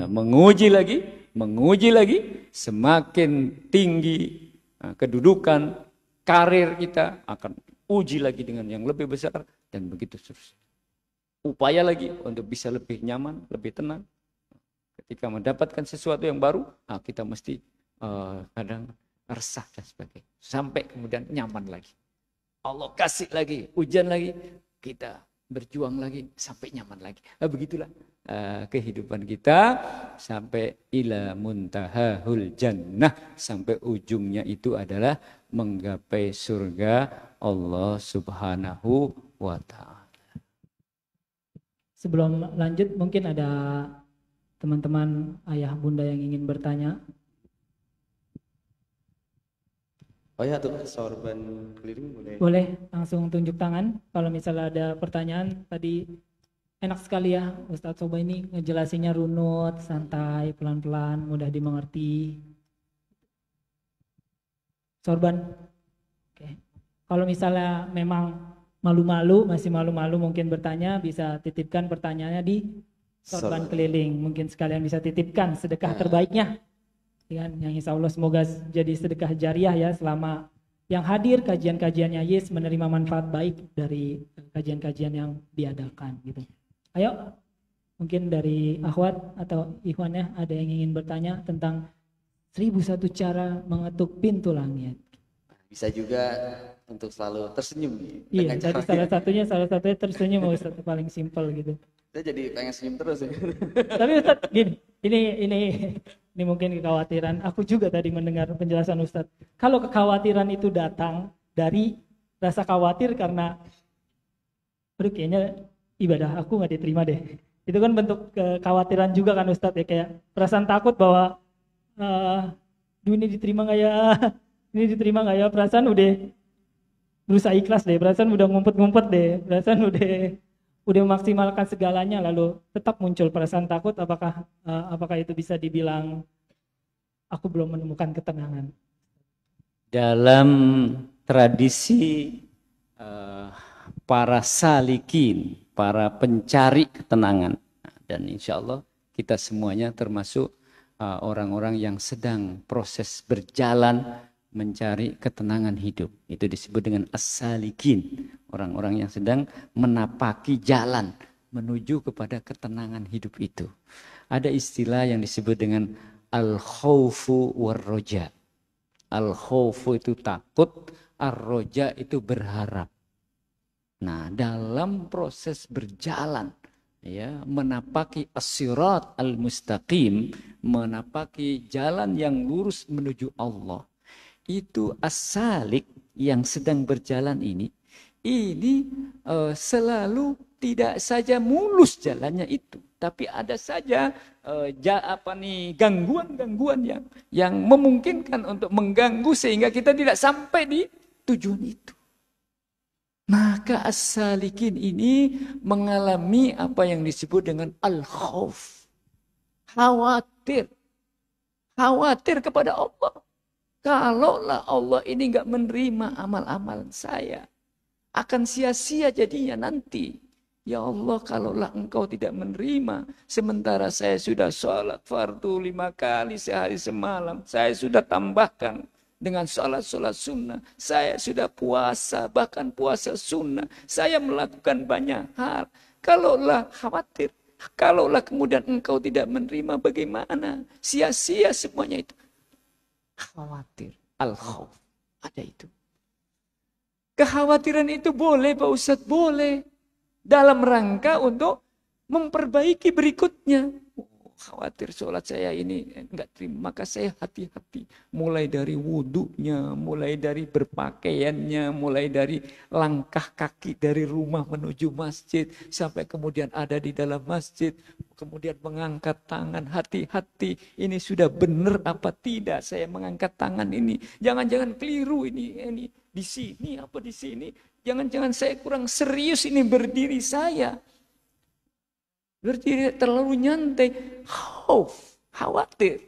S3: menguji lagi, semakin tinggi kedudukan karir kita akan uji lagi dengan yang lebih besar, dan begitu terus. Upaya lagi untuk bisa lebih nyaman, lebih tenang. Ketika mendapatkan sesuatu yang baru, kita mesti kadang resah dan sebagainya. Sampai kemudian nyaman lagi. Allah kasih lagi, ujian lagi, kita berjuang lagi sampai nyaman lagi. Begitulah kehidupan kita sampai ila muntahahul jannah, sampai ujungnya itu adalah menggapai surga Allah Subhanahu wa ta'ala.
S1: Sebelum lanjut, mungkin ada teman-teman ayah bunda yang ingin bertanya.
S2: Oh ya, tuh sorban keliling boleh.
S1: Boleh langsung tunjuk tangan kalau misalnya ada pertanyaan. Tadi enak sekali ya Ustadz Soba ini ngejelasinnya runut, santai, pelan-pelan, mudah dimengerti. Sorban. Oke. Kalau misalnya memang masih malu-malu mungkin bertanya, bisa titipkan pertanyaannya di sorban keliling. Mungkin sekalian bisa titipkan sedekah terbaiknya. Yang insya Allah semoga jadi sedekah jariah ya, selama yang hadir kajian-kajiannya Yes menerima manfaat baik dari kajian-kajian yang diadakan gitu. Ayo, mungkin dari akhwat atau ikhwannya ada yang ingin bertanya tentang 1001 cara mengetuk pintu langit.
S2: Bisa juga untuk selalu tersenyum.
S1: Iya, tadi salah satunya tersenyum Ustaz, paling simpel gitu.
S2: Saya jadi pengen senyum terus ya.
S1: Tapi Ustaz gini, ini mungkin kekhawatiran. Aku juga tadi mendengar penjelasan Ustaz. Kalau kekhawatiran itu datang dari rasa khawatir karena aduh kayaknya ibadah aku nggak diterima deh. Itu kan bentuk kekhawatiran juga kan Ustaz ya, kayak perasaan takut bahwa ini diterima nggak ya? Ini diterima nggak ya? Perasaan udah berusaha ikhlas deh, perasaan udah ngumpet-ngumpet deh, perasaan udah memaksimalkan segalanya, lalu tetap muncul perasaan takut. Apakah itu bisa dibilang aku belum menemukan ketenangan?
S3: Dalam tradisi para salikin, para pencari ketenangan, dan insya Allah kita semuanya termasuk orang-orang yang sedang proses berjalan mencari ketenangan hidup. Itu disebut dengan as-salikin, orang-orang yang sedang menapaki jalan menuju kepada ketenangan hidup itu. Ada istilah yang disebut dengan al-khawfu war-roja. Al-khawfu itu takut, ar-roja itu berharap. Nah, dalam proses berjalan ya, menapaki as-sirat al-mustaqim, menapaki jalan yang lurus menuju Allah. Itu as-salik yang sedang berjalan ini selalu tidak saja mulus jalannya itu, tapi ada saja gangguan-gangguan yang memungkinkan untuk mengganggu sehingga kita tidak sampai di tujuan itu. Maka as-salikin ini mengalami apa yang disebut dengan al-khauf. Khawatir kepada Allah. Kalaulah Allah ini nggak menerima amal-amal saya, akan sia-sia jadinya nanti. Ya Allah, kalaulah engkau tidak menerima, sementara saya sudah sholat fardu 5 kali sehari semalam, saya sudah tambahkan dengan sholat sunnah, saya sudah puasa, bahkan puasa sunnah, saya melakukan banyak hal. Kalaulah khawatir, kalaulah kemudian engkau tidak menerima, bagaimana? Sia-sia semuanya itu. Khawatir, al-khawf, ada itu. Kekhawatiran itu boleh Pak Ustadz, boleh. Dalam rangka untuk memperbaiki berikutnya. Khawatir sholat saya ini enggak terima, maka saya hati-hati. Mulai dari wudunya, mulai dari berpakaiannya, mulai dari langkah kaki dari rumah menuju masjid, sampai kemudian ada di dalam masjid, kemudian mengangkat tangan, hati-hati. Ini sudah benar apa tidak saya mengangkat tangan ini? Jangan-jangan keliru ini di sini apa di sini? Jangan-jangan saya kurang serius ini berdiri saya. Berdiri terlalu nyantai, khawatir.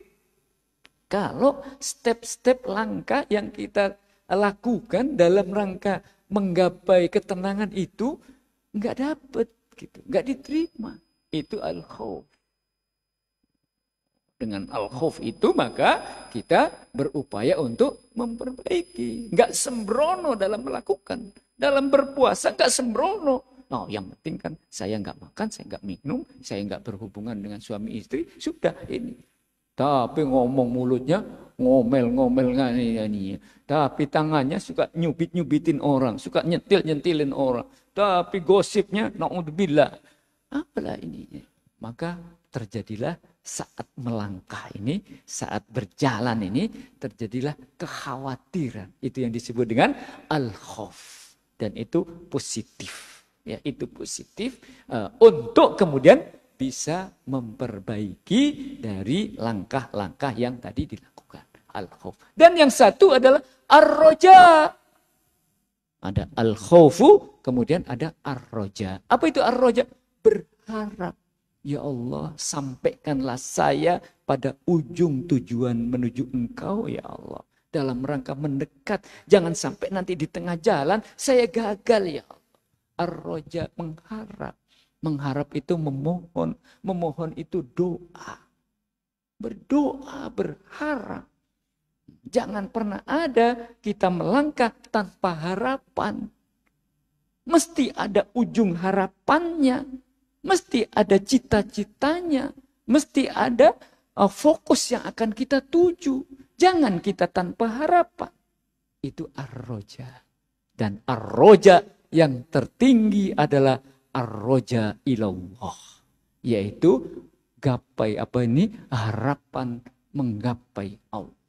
S3: Kalau step-step langkah yang kita lakukan dalam rangka menggapai ketenangan itu nggak dapet, gitu, nggak diterima, itu al-khauf. Dengan al-khauf itu maka kita berupaya untuk memperbaiki, nggak sembrono dalam melakukan, dalam berpuasa nggak sembrono. Oh, yang penting kan saya nggak makan, saya nggak minum, saya nggak berhubungan dengan suami istri, sudah ini. Tapi ngomong mulutnya ngomel-ngomel ini. Tapi tangannya suka nyubit-nyubitin orang, suka nyentil-nyentilin orang. Tapi gosipnya naudzubillah. Apalah ini? Maka terjadilah saat melangkah ini, saat berjalan ini, terjadilah kekhawatiran. Itu yang disebut dengan al-khauf. Dan itu positif. Ya, itu positif untuk kemudian bisa memperbaiki dari langkah-langkah yang tadi dilakukan. Al-khauf. Dan yang satu adalah ar-roja. Ada al-khaufu, kemudian ada ar-roja. Apa itu ar-roja? Berharap. Ya Allah, sampaikanlah saya pada ujung tujuan menuju Engkau, ya Allah. Dalam rangka mendekat, jangan sampai nanti di tengah jalan saya gagal, ya Allah. Ar-roja, mengharap. Mengharap itu memohon. Memohon itu doa. Berdoa, berharap. Jangan pernah ada kita melangkah tanpa harapan. Mesti ada ujung harapannya. Mesti ada cita-citanya. Mesti ada fokus yang akan kita tuju. Jangan kita tanpa harapan. Itu ar-roja. Dan ar-roja yang tertinggi adalah ar-roja ilallah. Yaitu gapai harapan menggapai Allah.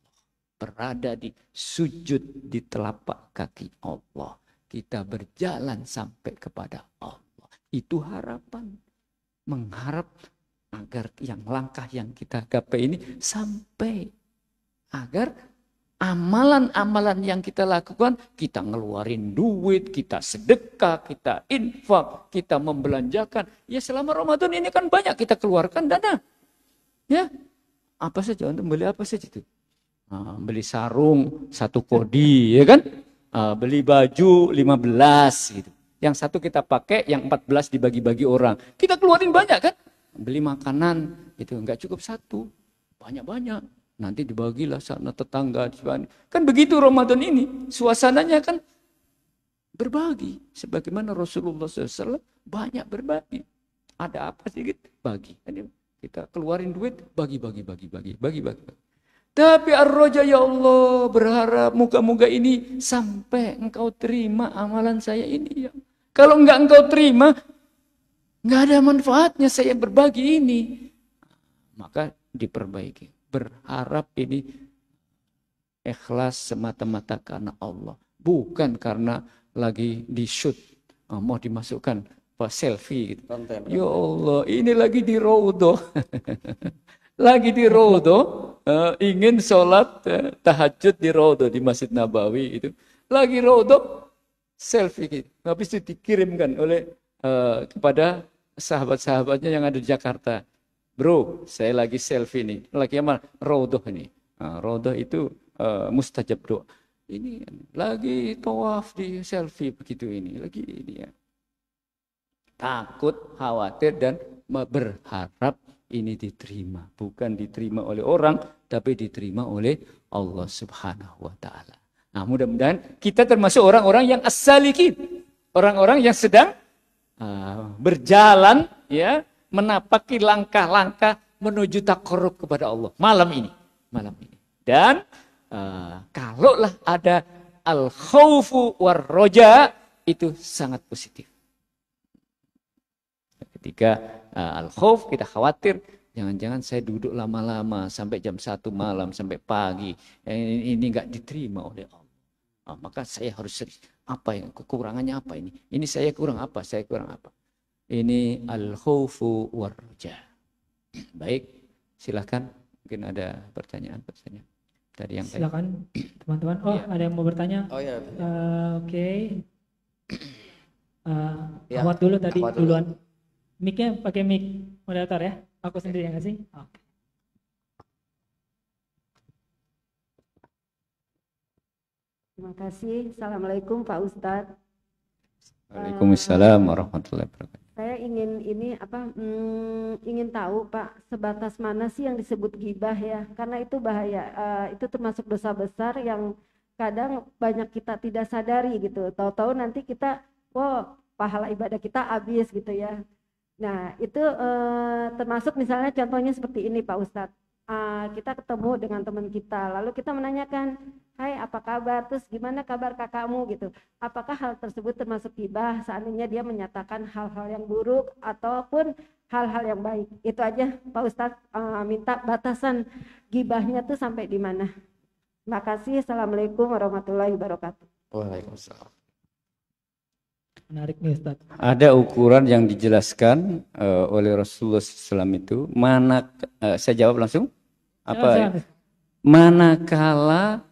S3: Berada di sujud di telapak kaki Allah. Kita berjalan sampai kepada Allah. Itu harapan. Mengharap agar langkah yang kita gapai ini sampai. Agar amalan-amalan yang kita lakukan, kita ngeluarin duit, kita sedekah, kita infak, kita membelanjakan. Ya selama Ramadan ini kan banyak kita keluarkan dana. Ya, apa saja untuk beli apa saja itu. Beli sarung 1 kodi, ya kan? Beli baju 15 gitu. Yang satu kita pakai, yang 14 dibagi-bagi orang. Kita keluarin banyak kan? Beli makanan itu enggak cukup 1, banyak-banyak. Nanti dibagilah sana tetangga. Kan begitu Ramadan ini, suasananya kan berbagi. Sebagaimana Rasulullah SAW banyak berbagi. Ada apa sedikit bagi. Kita keluarin duit, bagi. Tapi ar-roja ya Allah, berharap moga-moga ini sampai engkau terima amalan saya ini ya. Kalau enggak engkau terima, enggak ada manfaatnya saya berbagi ini. Maka diperbaiki. Berharap ini ikhlas semata-mata karena Allah. Bukan karena lagi di-shoot, mau dimasukkan selfie gitu.
S2: Konten.
S3: Ya Allah, ini lagi di Raudhah. Lagi di Raudhah, ingin sholat tahajud di Raudhah di Masjid Nabawi itu. Lagi Raudhah, selfie gitu. Habis itu dikirimkan oleh kepada sahabat-sahabatnya yang ada di Jakarta. Bro, saya lagi selfie nih. Lagi apa? Raudhah ini. Raudhah itu mustajab doa. Ini lagi tawaf di selfie begitu ini. Lagi ini ya. Takut, khawatir dan berharap ini diterima. Bukan diterima oleh orang, tapi diterima oleh Allah Subhanahu wa Ta'ala. Nah, mudah-mudahan kita termasuk orang-orang yang as-salikin. Orang-orang yang sedang berjalan, ya, menapaki langkah-langkah menuju taqarrub kepada Allah. Malam ini. Dan kalaulah ada al-khawfu war-roja, itu sangat positif. Ketika al-khawf, kita khawatir, jangan-jangan saya duduk lama-lama sampai jam 1 malam, sampai pagi. Ini enggak diterima oleh Allah. Maka saya harus, apa yang kekurangannya apa ini? Ini saya kurang apa? Ini al-khawfu war-roja. Baik, silakan. Mungkin ada pertanyaan dari yang
S1: silakan teman-teman. Oh, ya. Ada yang mau bertanya?
S2: Oh ya.
S1: Oke. Ahwat dulu tadi duluan. Mic-nya pakai mic moderator ya? Aku sendiri yang ngasih? Oke.
S4: Terima kasih. Assalamualaikum Pak Ustadz.
S3: Waalaikumsalam warahmatullahi wabarakatuh.
S4: Saya ingin tahu Pak, sebatas mana sih yang disebut ghibah ya? Karena itu bahaya. Itu termasuk dosa besar yang kadang banyak kita tidak sadari gitu. Tahu-tahu nanti kita, pahala ibadah kita habis gitu ya. Nah, itu termasuk misalnya contohnya seperti ini Pak Ustadz. Kita ketemu dengan teman kita, lalu kita menanyakan, hai apa kabar, terus gimana kabar kakakmu gitu. Apakah hal tersebut termasuk ghibah seandainya dia menyatakan hal-hal yang buruk ataupun hal-hal yang baik. Itu aja Pak Ustadz, minta batasan ghibahnya tuh sampai di mana. Terima kasih. Assalamualaikum warahmatullahi wabarakatuh.
S2: Waalaikumsalam.
S1: Menarik nih Ustaz.
S3: Ada ukuran yang dijelaskan oleh Rasulullah SAW itu. Saya jawab langsung? Manakala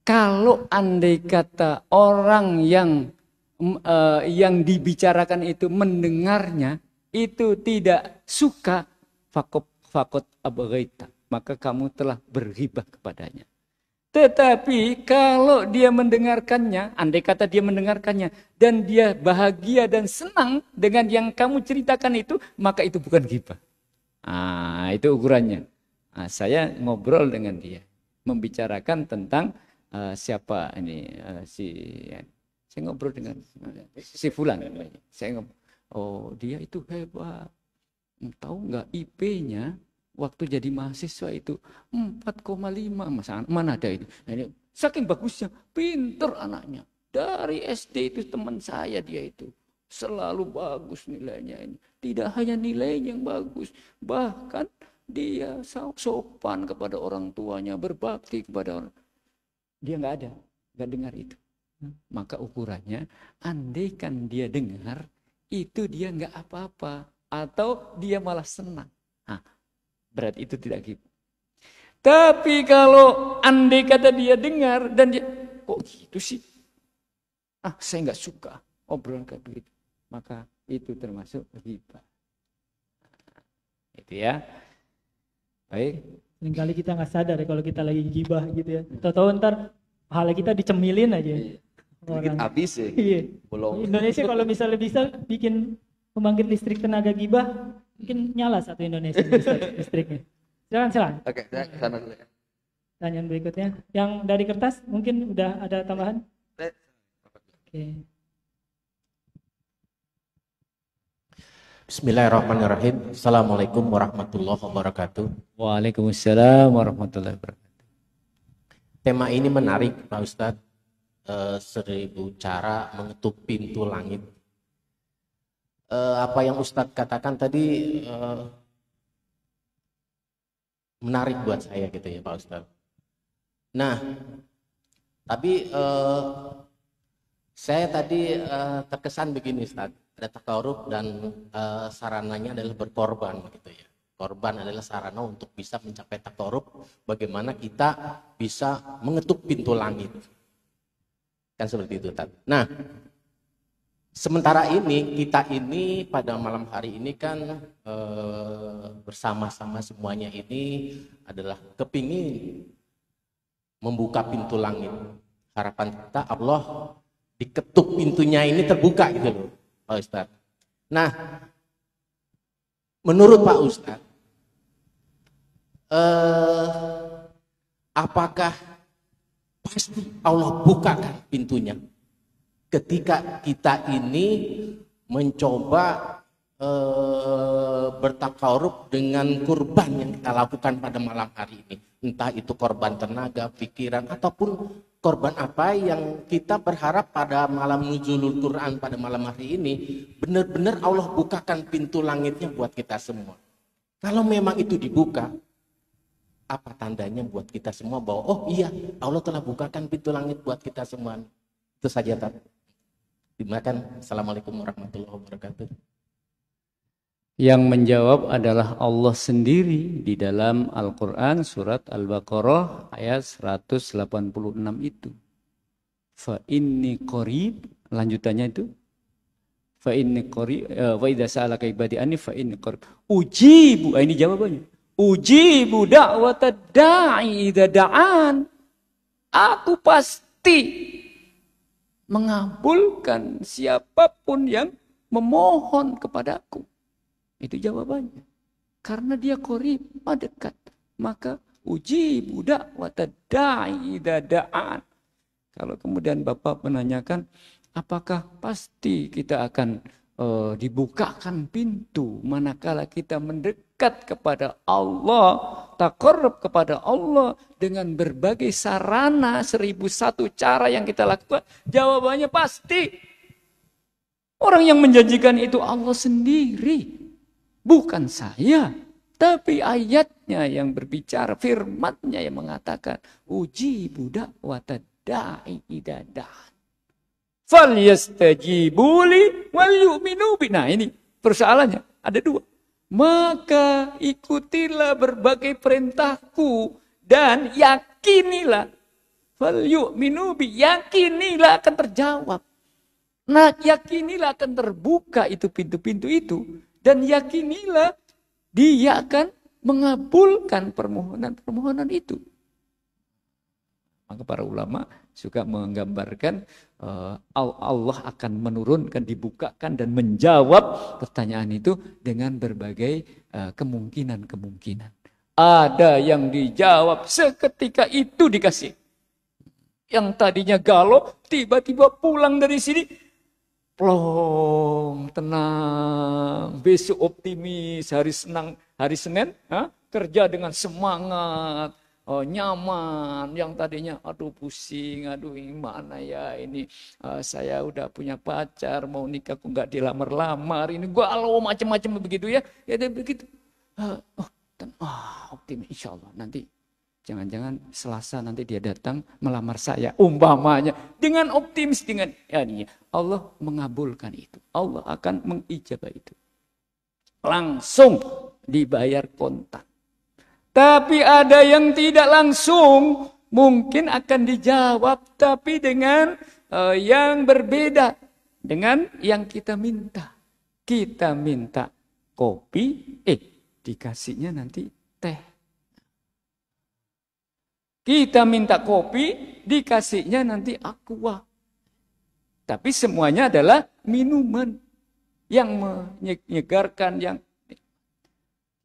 S3: kalau andai kata orang yang dibicarakan itu mendengarnya itu tidak suka, fakot abghaita, maka kamu telah berghibah kepadanya. Tetapi kalau dia mendengarkannya, andai kata dia mendengarkannya, dan dia bahagia dan senang dengan yang kamu ceritakan itu, maka itu bukan ghibah. Itu ukurannya. Saya ngobrol dengan dia, membicarakan tentang siapa ini, saya ngobrol dengan si Fulan. Saya ngobrol, oh dia itu hebat. Tahu nggak IP-nya? Waktu jadi mahasiswa itu 4,5, mana ada itu. Nah, ini saking bagusnya, pinter anaknya. Dari SD itu teman saya dia itu. Selalu bagus nilainya ini. Tidak hanya nilainya yang bagus, bahkan dia sopan kepada orang tuanya, berbakti kepada orang. Dia nggak dengar itu. Maka ukurannya, andaikan dia dengar, itu dia nggak apa-apa. Atau dia malah senang. Berarti itu tidak ghibah. Tapi kalau andai kata dia dengar dan dia, kok gitu sih? Saya nggak suka obrolan kayak begitu. Maka itu termasuk ghibah. Itu ya. Baik.
S1: Seringkali kita nggak sadar ya kalau kita lagi gibah gitu ya. Tahu-tahu ntar pahala kita dicemilin aja.
S2: Sedikit habis ya.
S1: Iya. Indonesia kalau misalnya bisa bikin pembangkit listrik tenaga gibah, mungkin nyala satu Indonesia listriknya. Silakan.
S2: Oke, saya ke sana dulu ya.
S1: Pertanyaan berikutnya, yang dari kertas mungkin udah ada tambahan? Oke.
S5: Bismillahirrahmanirrahim. Assalamualaikum warahmatullahi wabarakatuh.
S3: Waalaikumsalam warahmatullahi wabarakatuh.
S5: Tema ini menarik, Pak Ustadz. 1000 cara mengetuk pintu langit. Apa yang Ustadz katakan tadi menarik buat saya gitu ya Pak Ustadz. Nah, tapi saya tadi terkesan begini Ustadz, ada takarub dan sarananya adalah berkorban gitu ya. Korban adalah sarana untuk bisa mencapai takarub, bagaimana kita bisa mengetuk pintu langit. Kan seperti itu Ustadz. Nah, sementara ini kita ini pada malam hari ini kan bersama-sama semuanya ini adalah kepingin membuka pintu langit. Harapan kita Allah diketuk pintunya ini terbuka gitu loh Pak Ustadz. Nah, menurut Pak Ustadz, apakah pasti Allah bukakan pintunya ketika kita ini mencoba bertakarub dengan kurban yang kita lakukan pada malam hari ini, entah itu korban tenaga, pikiran, ataupun korban apa yang kita berharap pada malam nuzulul Quran pada malam hari ini benar-benar Allah bukakan pintu langitnya buat kita semua. Kalau memang itu dibuka, apa tandanya buat kita semua bahwa oh iya Allah telah bukakan pintu langit buat kita semua. Itu saja Tat. Dimakan. Assalamualaikum warahmatullahi wabarakatuh.
S3: Yang menjawab adalah Allah sendiri di dalam Al-Quran surat Al-Baqarah ayat 186 itu. Fa inni qarib, lanjutannya itu. Fa inni qarib wa idza sa'alaka ibadi anni fa inni qarib. Ujibu, ini jawabannya. Ujibu da'watad da'i idza da'an. Aku pasti mengabulkan siapapun yang memohon kepadaku. Itu jawabannya. Karena dia qarib, dekat. Maka ujibu da'watad da'i idza da'an. Kalau kemudian Bapak menanyakan, apakah pasti kita akan dibukakan pintu manakala kita mendekat kepada Allah, taqarrub kepada Allah dengan berbagai sarana, 1001 cara yang kita lakukan? Jawabannya pasti. Orang yang menjanjikan itu Allah sendiri, bukan saya. Tapi ayatnya yang berbicara, firman-Nya yang mengatakan, ujibu da'watad da'i idza da'an. Falyastajibuli wal yu'minu bi. Nah, ini persoalannya ada dua. Maka ikutilah berbagai perintahku dan yakinilah. Fal yu'minu bi, yakinilah akan terjawab. Nah, yakinilah akan terbuka itu pintu-pintu itu, dan yakinilah Dia akan mengabulkan permohonan-permohonan itu. Maka para ulama juga menggambarkan Allah akan menurunkan, dibukakan dan menjawab pertanyaan itu dengan berbagai kemungkinan-kemungkinan. Ada yang dijawab seketika itu dikasih. Yang tadinya galau, tiba-tiba pulang dari sini, plong, tenang, besok optimis, hari Senin, kerja dengan semangat, nyaman. Yang tadinya aduh pusing, aduh gimana ya ini, saya udah punya pacar, mau nikah kok nggak dilamar-lamar, ini galau macam-macam begitu ya, ya begitu. Optimis, insya Allah nanti jangan-jangan Selasa nanti dia datang melamar saya, umpamanya. Dengan optimis, dengan Allah mengabulkan itu. Allah akan mengijabah itu. Langsung dibayar kontan. Tapi ada yang tidak langsung, mungkin akan dijawab, tapi dengan yang berbeda dengan yang kita minta. Kita minta kopi, dikasihnya nanti teh. Kita minta kopi, dikasihnya nanti aqua. Tapi semuanya adalah minuman yang menyegarkan, yang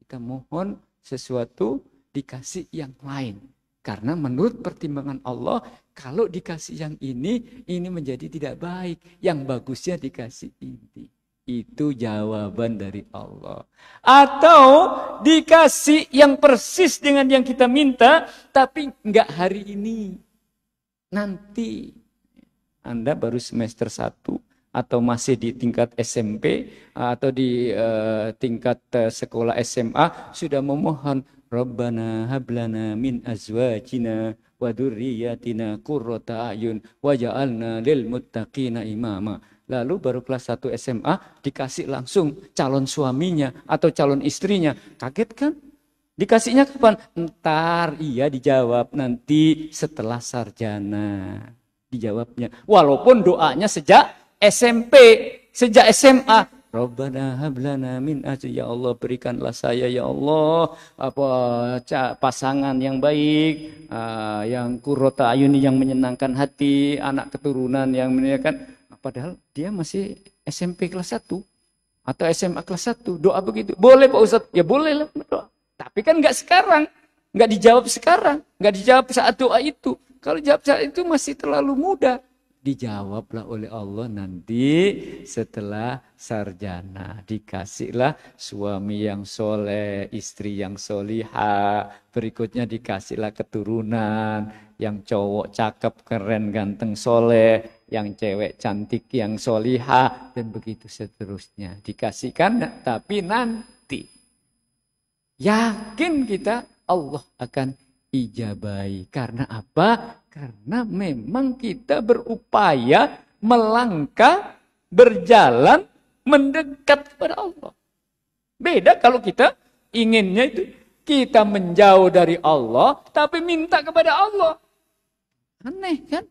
S3: kita mohon sesuatu dikasih yang lain. Karena menurut pertimbangan Allah, kalau dikasih yang ini menjadi tidak baik. Yang bagusnya dikasih ini. Itu jawaban dari Allah. Atau dikasih yang persis dengan yang kita minta, tapi enggak hari ini. Nanti. Anda baru semester 1, atau masih di tingkat SMP, atau di tingkat sekolah SMA, sudah memohon, Rabbana hablana min azwajina wa dzurriyyatina qurrata a'yun waj'alna lil muttaqina imama. Lalu baru kelas 1 SMA dikasih langsung calon suaminya atau calon istrinya. Kaget kan? Dikasihnya kapan? Ntar, iya dijawab nanti setelah sarjana. Dijawabnya. Walaupun doanya sejak SMP, sejak SMA. Rabbana hablana min azwajina, ya Allah berikanlah saya ya Allah pasangan yang baik, yang qurrata ayuni, yang menyenangkan hati, anak keturunan yang menyenangkan. Padahal dia masih SMP kelas 1 atau SMA kelas 1. Doa begitu. Boleh Pak Ustadz? Ya boleh lah berdoa. Tapi kan enggak sekarang. Enggak dijawab sekarang. Enggak dijawab saat doa itu. Kalau jawab saat itu masih terlalu muda. Dijawablah oleh Allah nanti setelah sarjana. Dikasihlah suami yang soleh, istri yang solihah. Berikutnya dikasihlah keturunan. Yang cowok cakep, keren, ganteng, soleh. Yang cewek cantik, yang solihah. Dan begitu seterusnya. Dikasihkan tapi nanti. Yakin kita Allah akan ijabai. Karena apa? Karena memang kita berupaya melangkah, berjalan, mendekat kepada Allah. Beda kalau kita inginnya itu kita menjauh dari Allah, tapi minta kepada Allah. Aneh kan?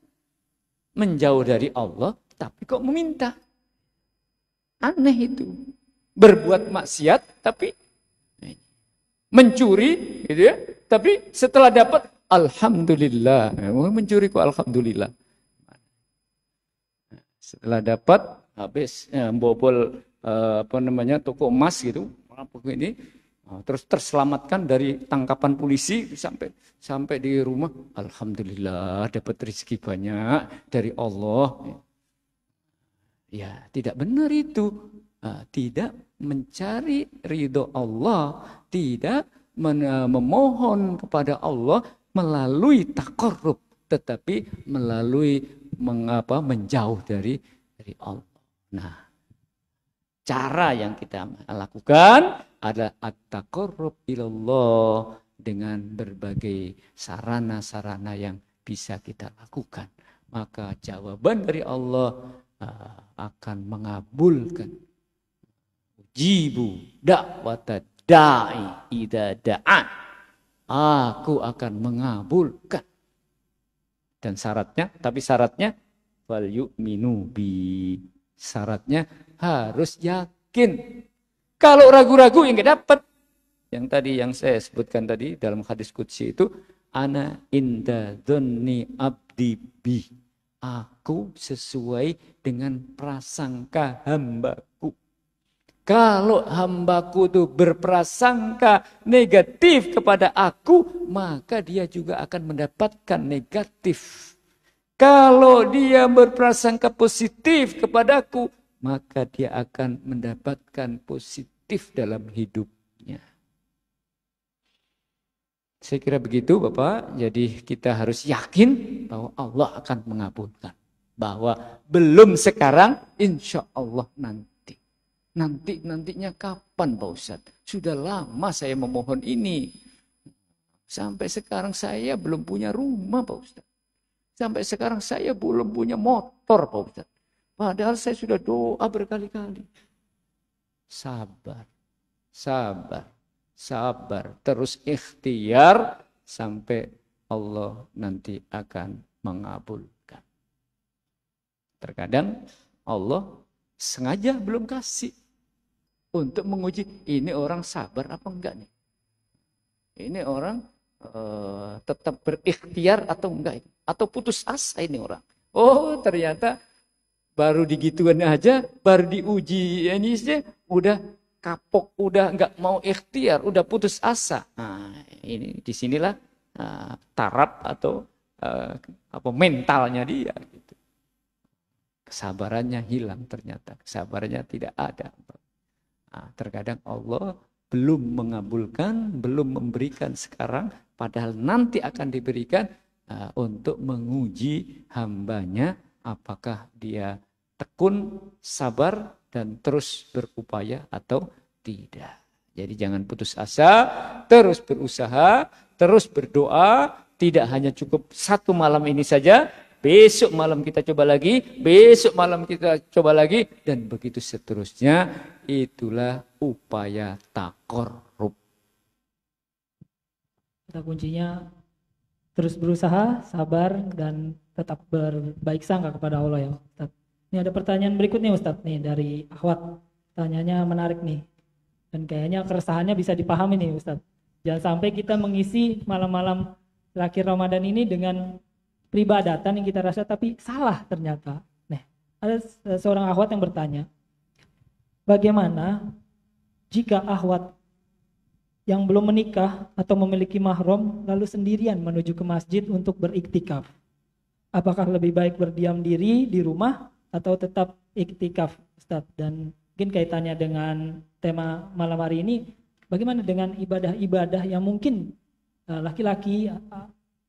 S3: Menjauh dari Allah, tapi kok meminta. Aneh itu. Berbuat maksiat, tapi mencuri, gitu ya. Tapi setelah dapat, alhamdulillah. Mencuri kok alhamdulillah. Setelah dapat, habis bobol toko emas gitu, ini, terus terselamatkan dari tangkapan polisi sampai di rumah, alhamdulillah dapat rezeki banyak dari Allah. Ya, tidak benar itu. Tidak mencari ridho Allah, tidak memohon kepada Allah melalui taqarrub, tetapi melalui menjauh dari Allah. Nah, cara yang kita lakukan adalah at-taqarrub ilallah dengan berbagai sarana-sarana yang bisa kita lakukan. Maka jawaban dari Allah akan mengabulkan. Jibu da'wata da'i idza da'an. Aku akan mengabulkan. Dan syaratnya, fal yu'minu bi. Syaratnya harus yakin. Kalau ragu-ragu yang enggak dapat. Yang tadi yang saya sebutkan tadi dalam hadis qudsi itu, ana inda dzanni abdi bi. Aku sesuai dengan prasangka hambaku. Kalau hambaku itu berprasangka negatif kepada aku, maka dia juga akan mendapatkan negatif. Kalau dia berprasangka positif kepadaku, maka dia akan mendapatkan positif dalam hidupnya. Saya kira begitu Bapak. Jadi kita harus yakin bahwa Allah akan mengabulkan. Bahwa belum sekarang, insya Allah nanti. Nantinya kapan Pak Ustadz? Sudah lama saya memohon ini. Sampai sekarang saya belum punya rumah Pak Ustadz. Sampai sekarang saya belum punya motor Pak Ustadz. Padahal saya sudah doa berkali-kali. Sabar. Terus ikhtiar sampai Allah nanti akan mengabulkan. Terkadang Allah sengaja belum kasih untuk menguji ini orang sabar apa enggak nih. Ini orang tetap berikhtiar atau enggak, atau putus asa ini orang. Oh ternyata baru digituan aja, baru diuji ini aja udah kapok, udah enggak mau ikhtiar, udah putus asa. Nah ini disinilah taraf atau mentalnya dia. Gitu. Kesabarannya hilang ternyata, kesabarannya tidak ada. Nah, terkadang Allah belum mengabulkan, belum memberikan sekarang, padahal nanti akan diberikan untuk menguji hambanya apakah dia tekun, sabar, dan terus berupaya atau tidak. Jadi jangan putus asa, terus berusaha, terus berdoa, tidak hanya cukup satu malam ini saja, besok malam kita coba lagi, besok malam kita coba lagi, dan begitu seterusnya. Itulah upaya takorrub.
S1: Kata kuncinya terus berusaha, sabar, dan tetap berbaik sangka kepada Allah ya Ustaz. Ini ada pertanyaan berikutnya Ustaz nih dari Akhwat. Tanyanya menarik nih. Dan kayaknya keresahannya bisa dipahami nih Ustaz. Jangan sampai kita mengisi malam-malam terakhir Ramadan ini dengan peribadatan yang kita rasa tapi salah ternyata. Nah, ada seorang akhwat yang bertanya, bagaimana jika akhwat yang belum menikah atau memiliki mahram lalu sendirian menuju ke masjid untuk beriktikaf? Apakah lebih baik berdiam diri di rumah atau tetap iktikaf, Ustaz? Dan mungkin kaitannya dengan tema malam hari ini, bagaimana dengan ibadah-ibadah yang mungkin laki-laki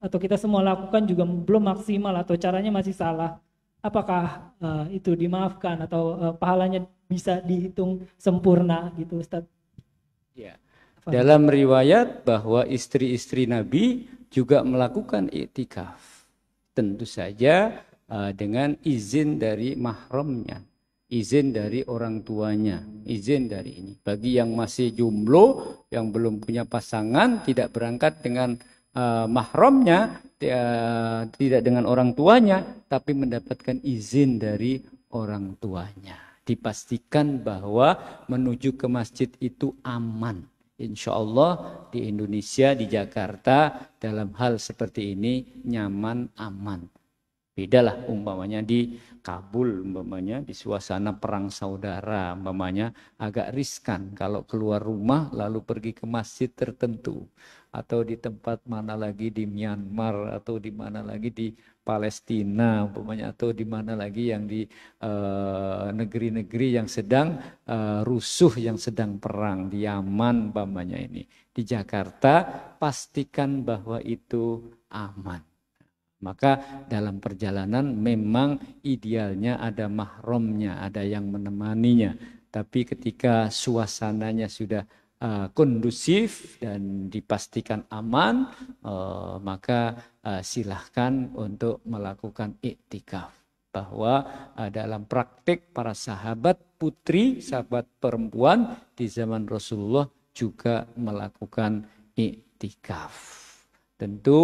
S1: atau kita semua lakukan juga belum maksimal atau caranya masih salah? Apakah itu dimaafkan atau pahalanya bisa dihitung sempurna gitu Ustaz?
S3: Ya. Dalam riwayat bahwa istri-istri Nabi juga melakukan iktikaf. Tentu saja dengan izin dari mahramnya, izin dari orang tuanya, izin dari ini. Bagi yang masih jomblo, yang belum punya pasangan, tidak berangkat dengan mahramnya, tidak dengan orang tuanya, tapi mendapatkan izin dari orang tuanya. Dipastikan bahwa menuju ke masjid itu aman. Insya Allah di Indonesia, di Jakarta, dalam hal seperti ini nyaman, aman. Bedalah umpamanya di Kabul, umpamanya di suasana perang saudara, umpamanya agak riskan kalau keluar rumah lalu pergi ke masjid tertentu. Atau di tempat mana lagi di Myanmar, atau di mana lagi di Palestina, umpamanya, atau di mana lagi yang di negeri-negeri yang sedang rusuh, yang sedang perang, di Yaman umpamanya ini. Di Jakarta pastikan bahwa itu aman. Maka dalam perjalanan memang idealnya ada mahramnya, ada yang menemaninya. Tapi ketika suasananya sudah kondusif dan dipastikan aman, maka silahkan untuk melakukan iktikaf. Bahwa dalam praktik para sahabat putri, sahabat perempuan di zaman Rasulullah juga melakukan iktikaf. Tentu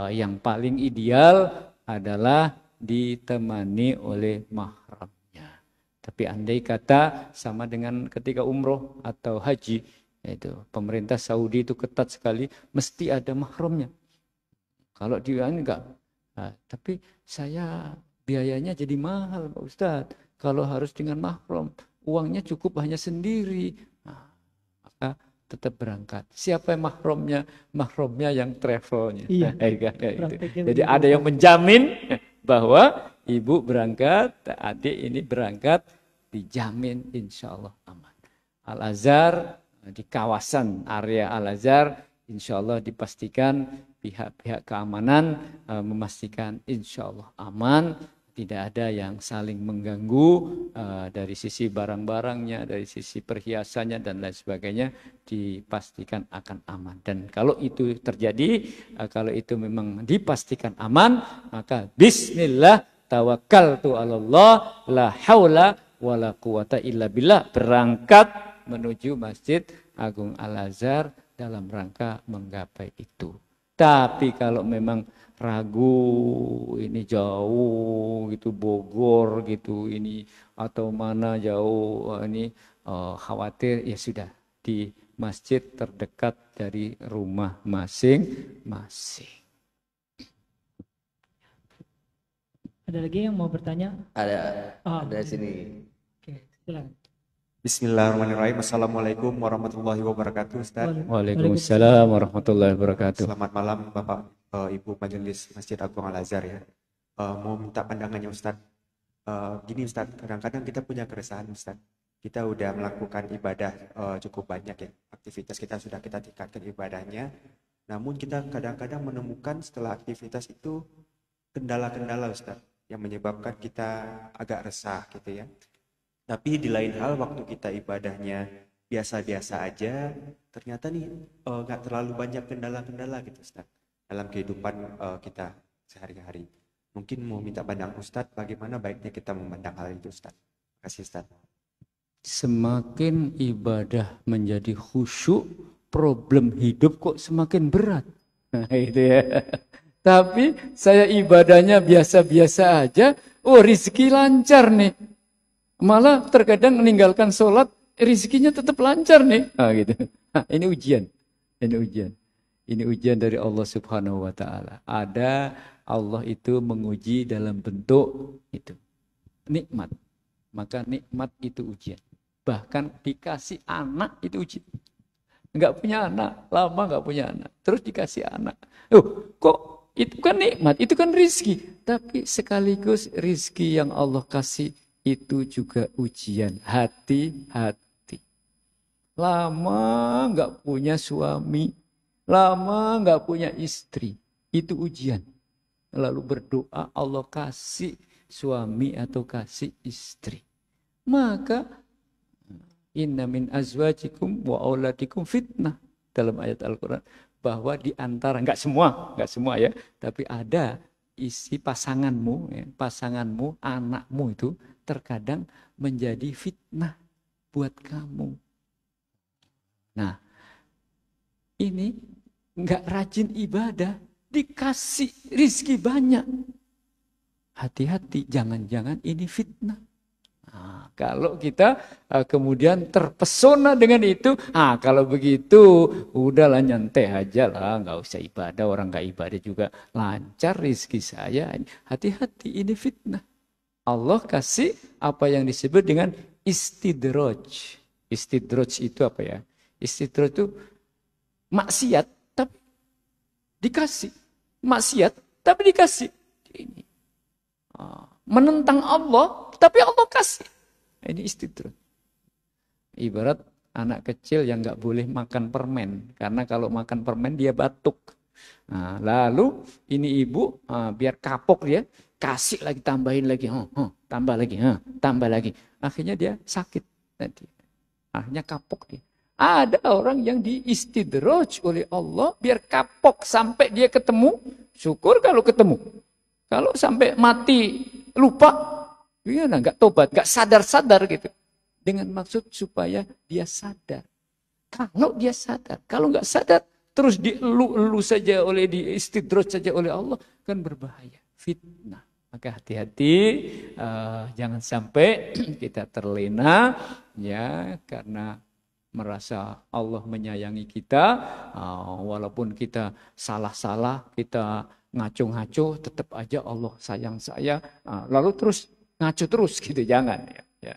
S3: yang paling ideal adalah ditemani oleh mahram. Tapi andai kata sama dengan ketika umroh atau haji, itu pemerintah Saudi itu ketat sekali, mesti ada mahramnya. Kalau dia enggak. Nah, tapi saya biayanya jadi mahal Pak Ustadz. Kalau harus dengan mahram, uangnya cukup hanya sendiri. Nah, maka tetap berangkat. Siapa yang mahramnya? Mahramnya yang travelnya.
S1: Iya.
S3: Jadi ada yang menjamin bahwa ibu berangkat, adik ini berangkat, dijamin insya Allah aman. Al-Azhar, di kawasan area Al-Azhar, insya Allah dipastikan pihak-pihak keamanan memastikan insya Allah aman, tidak ada yang saling mengganggu dari sisi barang-barangnya, dari sisi perhiasannya dan lain sebagainya, dipastikan akan aman. Dan kalau itu terjadi, kalau itu memang dipastikan aman, maka bismillah tawakkaltu 'alallah la haula wala quwata illa billah, berangkat menuju Masjid Agung Al-Azhar dalam rangka menggapai itu. Tapi kalau memang ragu, ini jauh gitu, Bogor gitu, ini atau mana jauh, ini khawatir, ya sudah di masjid terdekat dari rumah masing-masing.
S1: Ada lagi yang mau bertanya?
S2: Ada sini.
S1: Oke, silakan.
S6: Bismillahirrahmanirrahim. Assalamualaikum warahmatullahi wabarakatuh, Ustaz.
S3: Waalaikumsalam warahmatullahi wabarakatuh.
S6: Selamat malam Bapak Ibu Majelis Masjid Agung Al-Azhar ya. Mau minta pandangannya Ustaz. Gini Ustaz, kadang-kadang kita punya keresahan Ustaz. Kita udah melakukan ibadah cukup banyak ya. Aktivitas kita sudah kita tingkatkan ibadahnya. Namun kita kadang-kadang menemukan setelah aktivitas itu kendala-kendala Ustaz, yang menyebabkan kita agak resah gitu ya. Tapi di lain hal waktu kita ibadahnya biasa-biasa aja, ternyata nih nggak terlalu banyak kendala-kendala gitu Ustaz dalam kehidupan kita sehari-hari. Mungkin mau minta pandang Ustaz, bagaimana baiknya kita memandang hal itu Ustaz? Terima kasih Ustaz.
S3: Semakin ibadah menjadi khusyuk, problem hidup kok semakin berat. Nah itu ya. Tapi saya ibadahnya biasa-biasa aja, rezeki lancar nih. Malah terkadang meninggalkan sholat, rezekinya tetap lancar nih. Nah, gitu. Nah, ini ujian. Ini ujian dari Allah Subhanahu wa Ta'ala. Ada Allah itu menguji dalam bentuk itu nikmat. Maka nikmat itu ujian. Bahkan dikasih anak itu ujian. Enggak punya anak, lama enggak punya anak. Terus dikasih anak. Kok itu kan nikmat, itu kan rizki. Tapi sekaligus rizki yang Allah kasih itu juga ujian. Hati-hati. Lama nggak punya suami, lama nggak punya istri, itu ujian. Lalu berdoa Allah kasih suami atau kasih istri. Maka inna min azwajikum wa auladikum fitnah, dalam ayat Al-Quran, bahwa di antara, nggak semua ya, tapi ada isi pasanganmu, anakmu itu terkadang menjadi fitnah buat kamu. Nah, ini nggak rajin ibadah, dikasih rizki banyak. Hati-hati, jangan-jangan ini fitnah. Nah, kalau kita kemudian terpesona dengan itu, kalau begitu udahlah nyantai aja lah, nggak usah ibadah, orang nggak ibadah juga lancar rizki saya. Hati-hati, ini fitnah. Allah kasih apa yang disebut dengan istidraj. Istidraj itu apa ya? Istidraj itu maksiat tapi dikasih, maksiat tapi dikasih. Ini menentang Allah tapi Allah kasih. Ini istidraj. Ibarat anak kecil yang nggak boleh makan permen, karena kalau makan permen dia batuk. Nah, lalu ini ibu biar kapok dia, kasih lagi, tambahin lagi, tambah lagi. Akhirnya dia sakit nanti. Akhirnya kapok dia. Ada orang yang diistidraj oleh Allah biar kapok sampai dia ketemu. Syukur kalau ketemu. Kalau sampai mati lupa, nggak tobat, nggak sadar-sadar gitu. Dengan maksud supaya dia sadar. Kalau dia sadar, kalau nggak sadar, terus dielu-elu saja diistidraj saja oleh Allah, kan berbahaya, fitnah. Maka hati-hati, jangan sampai kita terlena ya, karena merasa Allah menyayangi kita, walaupun kita salah-salah, kita ngaco-ngaco, tetap aja Allah sayang saya, lalu terus ngaco terus gitu, jangan ya.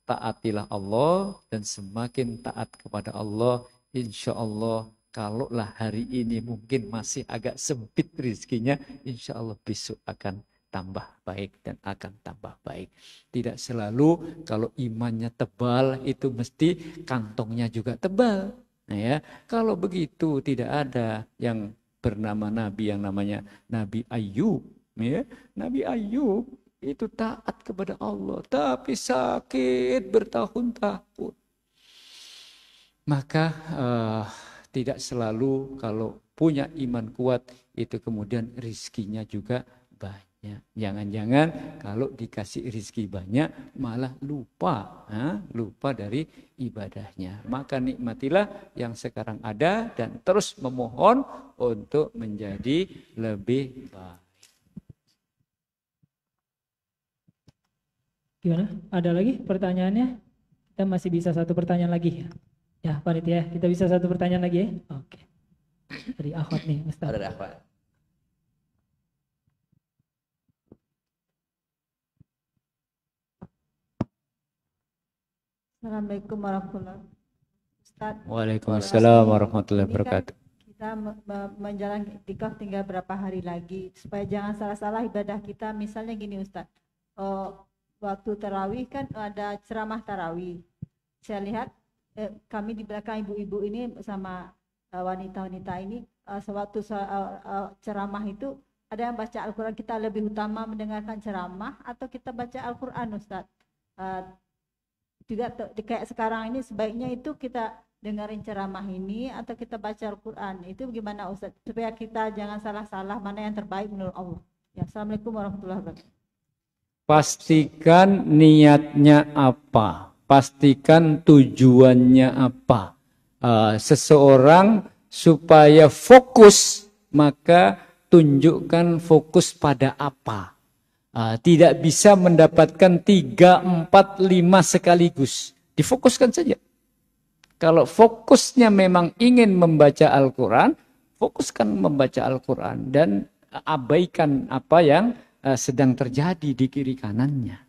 S3: Taatilah Allah, dan semakin taat kepada Allah, insya Allah kalaulah hari ini mungkin masih agak sempit rezekinya, insya Allah besok akan tambah baik dan akan tambah baik. Tidak selalu kalau imannya tebal itu mesti kantongnya juga tebal. Nah ya, kalau begitu tidak ada yang bernama Nabi yang namanya Nabi Ayub. Ya, Nabi Ayub itu taat kepada Allah, tapi sakit bertahun-tahun. Maka tidak selalu kalau punya iman kuat itu kemudian rizkinya juga banyak. Jangan-jangan kalau dikasih rizki banyak malah lupa dari ibadahnya. Maka nikmatilah yang sekarang ada dan terus memohon untuk menjadi lebih baik.
S1: Gimana? Ada lagi pertanyaannya? Kita masih bisa satu pertanyaan lagi. Ya, panitia, kita bisa satu pertanyaan lagi ya? Oke. Dari akhwat nih, Ustaz.
S2: Dari akhwat.
S7: Assalamualaikum warahmatullahi wabarakatuh. Ustaz.
S3: Waalaikumsalam warahmatullahi wabarakatuh.
S7: Kita menjalani iktikaf tinggal berapa hari lagi supaya jangan salah-salah ibadah kita. Misalnya gini Ustaz, waktu tarawih kan ada ceramah tarawih. Saya lihat kami di belakang ibu-ibu ini sama wanita-wanita ini sewaktu ceramah itu ada yang baca Al-Quran. Kita lebih utama mendengarkan ceramah atau kita baca Al-Quran Ustaz? Juga kayak sekarang ini sebaiknya itu kita dengerin ceramah ini atau kita baca Al-Quran. Itu gimana Ustaz? Supaya kita jangan salah-salah mana yang terbaik menurut Allah. Ya, Assalamualaikum warahmatullahi wabarakatuh.
S3: Pastikan niatnya apa, pastikan tujuannya apa. Seseorang supaya fokus, maka tunjukkan fokus pada apa. Tidak bisa mendapatkan 3, 4, 5 sekaligus. Difokuskan saja. Kalau fokusnya memang ingin membaca Al-Quran, fokuskan membaca Al-Quran dan abaikan apa yang sedang terjadi di kiri kanannya.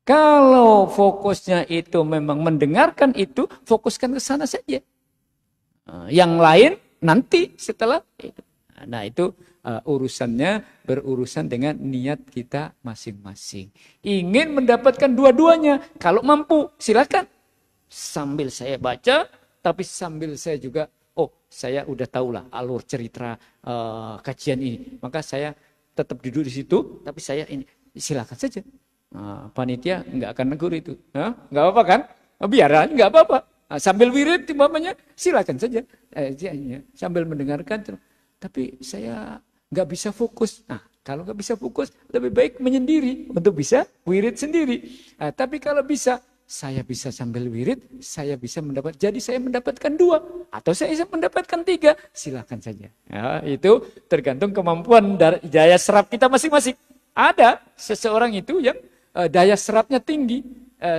S3: Kalau fokusnya itu memang mendengarkan itu, fokuskan ke sana saja. Yang lain nanti setelah itu. Nah itu urusannya berurusan dengan niat kita masing-masing. Ingin mendapatkan dua-duanya, kalau mampu silakan. Sambil saya baca, tapi sambil saya juga, saya udah tahulah alur cerita kajian ini. Maka saya tetap duduk di situ, tapi saya ini silakan saja. Panitia nggak akan negur itu, nggak apa-apa kan? Biar aja nggak apa-apa. Sambil wirid, umpamanya silakan saja. Sambil mendengarkan, tapi saya nggak bisa fokus. Nah, kalau nggak bisa fokus, lebih baik menyendiri untuk bisa wirid sendiri. Tapi kalau bisa, saya bisa sambil wirid, saya bisa jadi saya mendapatkan 2, atau saya bisa mendapatkan 3, silakan saja. Ya, itu tergantung kemampuan daya serap kita masing-masing. Ada seseorang itu yang daya serapnya tinggi,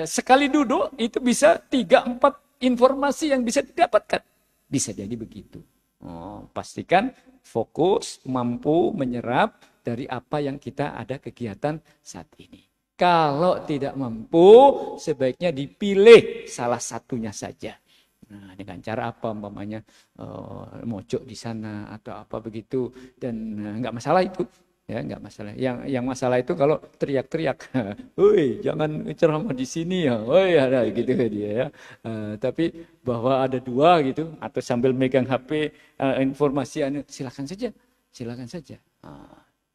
S3: sekali duduk itu bisa 3, 4 informasi yang bisa didapatkan. Bisa jadi begitu. Pastikan fokus, mampu menyerap dari apa yang kita ada kegiatan saat ini. Kalau tidak mampu, sebaiknya dipilih salah satunya saja. Nah, dengan cara apa, umpamanya mojok di sana atau apa begitu, dan nggak masalah itu, ya nggak masalah. Yang masalah itu kalau teriak-teriak, "Woi, jangan ceramah di sini ya," woi ada gitu dia ya. Tapi bahwa ada 2 gitu, atau sambil megang HP informasi, silakan saja.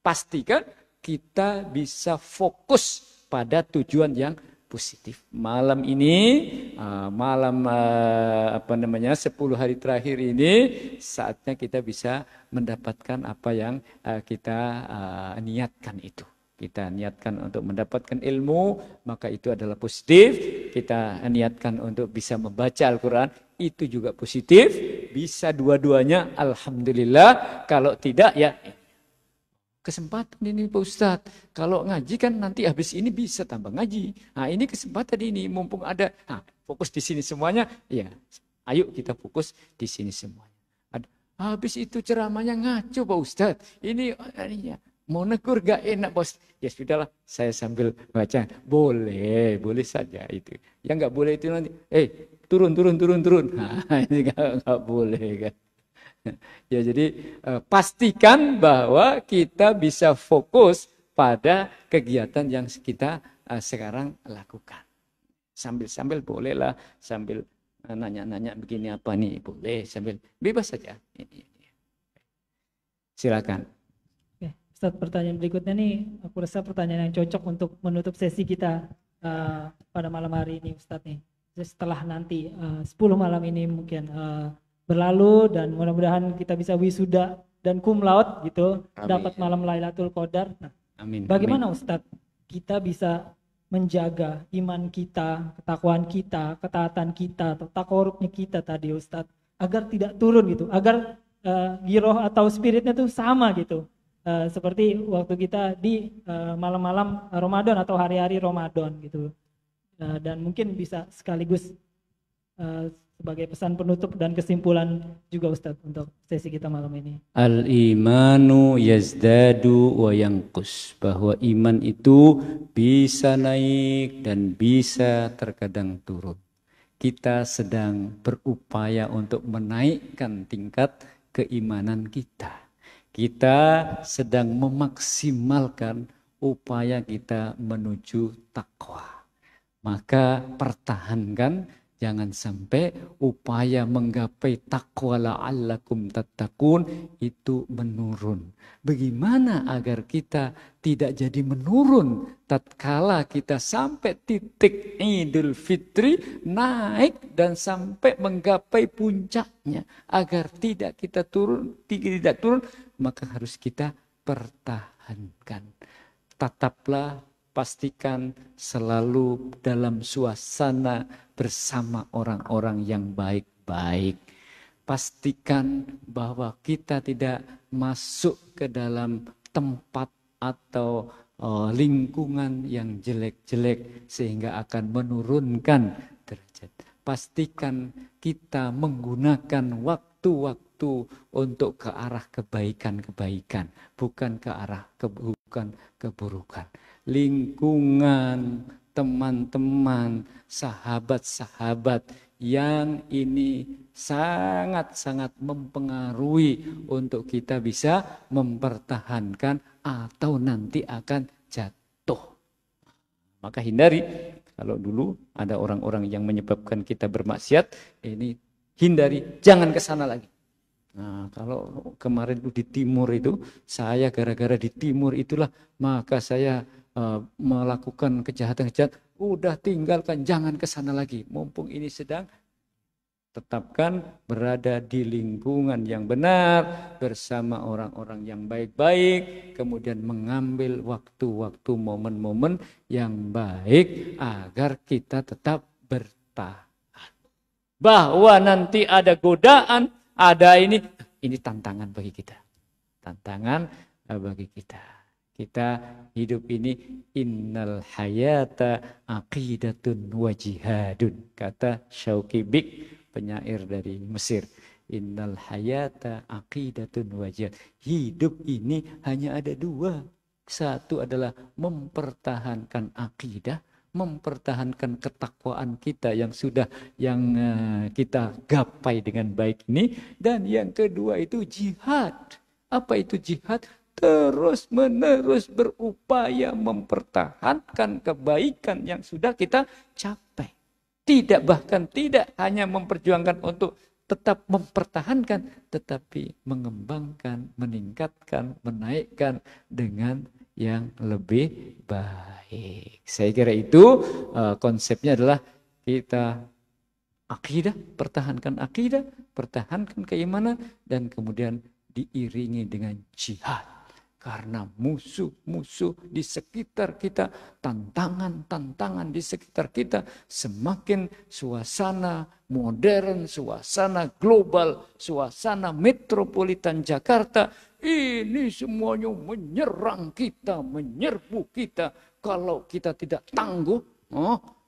S3: Pastikan kita bisa fokus pada tujuan yang positif. Malam ini, 10 hari terakhir ini, saatnya kita bisa mendapatkan apa yang kita niatkan itu. Kita niatkan untuk mendapatkan ilmu, maka itu adalah positif. Kita niatkan untuk bisa membaca Al-Quran, itu juga positif. Bisa dua-duanya, alhamdulillah. Kalau tidak, ya kesempatan ini Pak Ustadz. Kalau ngaji kan nanti habis ini bisa tambah ngaji. Nah ini kesempatan ini mumpung ada. Nah, fokus di sini semuanya. Ya Ayo kita fokus di sini semuanya. Habis itu ceramahnya ngaco Pak Ustadz. Ini mau negur gak enak bos. Ya sudahlah, saya sambil baca. Boleh saja itu. Yang nggak boleh itu nanti, turun. Nah, ini nggak boleh kan. Ya jadi pastikan bahwa kita bisa fokus pada kegiatan yang kita sekarang lakukan. Sambil bolehlah, sambil nanya-nanya begini apa nih, boleh, sambil bebas saja. Silakan.
S1: Oke, Ustadz, pertanyaan berikutnya nih, aku rasa pertanyaan yang cocok untuk menutup sesi kita pada malam hari ini, Ustadz nih. Setelah nanti 10 malam ini mungkin berlalu dan mudah-mudahan kita bisa wisuda dan cum laude gitu, dapat malam Lailatul Qadar. Nah,
S3: amin.
S1: Bagaimana Ustadz kita bisa menjaga iman kita, ketakwaan kita, ketaatan kita, takorubnya kita tadi Ustadz, agar tidak turun gitu, agar giroh atau spiritnya tuh sama gitu, seperti waktu kita di malam-malam Ramadan atau hari-hari Ramadan gitu, dan mungkin bisa sekaligus sebagai pesan penutup dan kesimpulan juga Ustadz untuk sesi kita malam ini.
S3: Al-imanu yazdadu wa yanqus. Bahwa iman itu bisa naik dan bisa terkadang turun. Kita sedang berupaya untuk menaikkan tingkat keimanan kita. Kita sedang memaksimalkan upaya kita menuju takwa. Maka pertahankan, jangan sampai upaya menggapai taqwa la'allakum tattaqun itu menurun. Bagaimana agar kita tidak jadi menurun tatkala kita sampai titik Idul Fitri naik dan sampai menggapai puncaknya, agar tidak turun, maka harus kita pertahankan. Tetaplah, pastikan selalu dalam suasana bersama orang-orang yang baik-baik. Pastikan bahwa kita tidak masuk ke dalam tempat atau lingkungan yang jelek-jelek sehingga akan menurunkan derajat. Pastikan kita menggunakan waktu-waktu untuk ke arah kebaikan-kebaikan, bukan ke arah keburukan. Lingkungan, teman-teman, sahabat-sahabat yang ini sangat-sangat mempengaruhi untuk kita bisa mempertahankan atau nanti akan jatuh. Maka hindari, kalau dulu ada orang-orang yang menyebabkan kita bermaksiat, ini hindari, jangan ke sana lagi. Nah, kalau kemarin di timur itu, saya gara-gara di timur itulah, maka saya melakukan kejahatan-kejahatan, udah tinggalkan, jangan ke sana lagi. Mumpung ini sedang, tetapkan berada di lingkungan yang benar, bersama orang-orang yang baik-baik, kemudian mengambil waktu-waktu, momen-momen yang baik, agar kita tetap bertahan. Bahwa nanti ada godaan, ada ini tantangan bagi kita. Tantangan bagi kita. Kita hidup ini innal hayata aqidatun wa jihadun, kata Syauqi Bik, penyair dari Mesir. Innal hayata aqidatun wa jihad. Hidup ini hanya ada dua. Satu adalah mempertahankan akidah, mempertahankan ketakwaan kita yang sudah kita gapai dengan baik ini, dan yang kedua itu jihad. Apa itu jihad? Terus menerus berupaya mempertahankan kebaikan yang sudah kita capai. Bahkan tidak hanya memperjuangkan untuk tetap mempertahankan, tetapi mengembangkan, meningkatkan, menaikkan dengan yang lebih baik. Saya kira itu konsepnya adalah kita akidah, pertahankan keimanan, dan kemudian diiringi dengan jihad. Karena musuh-musuh di sekitar kita, tantangan-tantangan di sekitar kita, semakin suasana modern, suasana global, suasana metropolitan Jakarta, ini semuanya menyerang kita, menyerbu kita. Kalau kita tidak tangguh,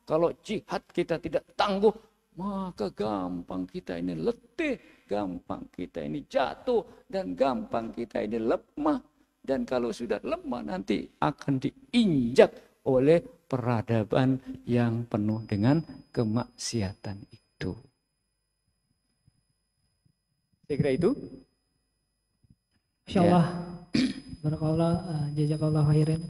S3: kalau jihad kita tidak tangguh, maka gampang kita ini letih, gampang kita ini jatuh, dan gampang kita ini lemah. Dan kalau sudah lemah nanti akan diinjak oleh peradaban yang penuh dengan kemaksiatan itu. Saya kira itu.
S1: Insya Allah. Barakallah, jazakallah khairan.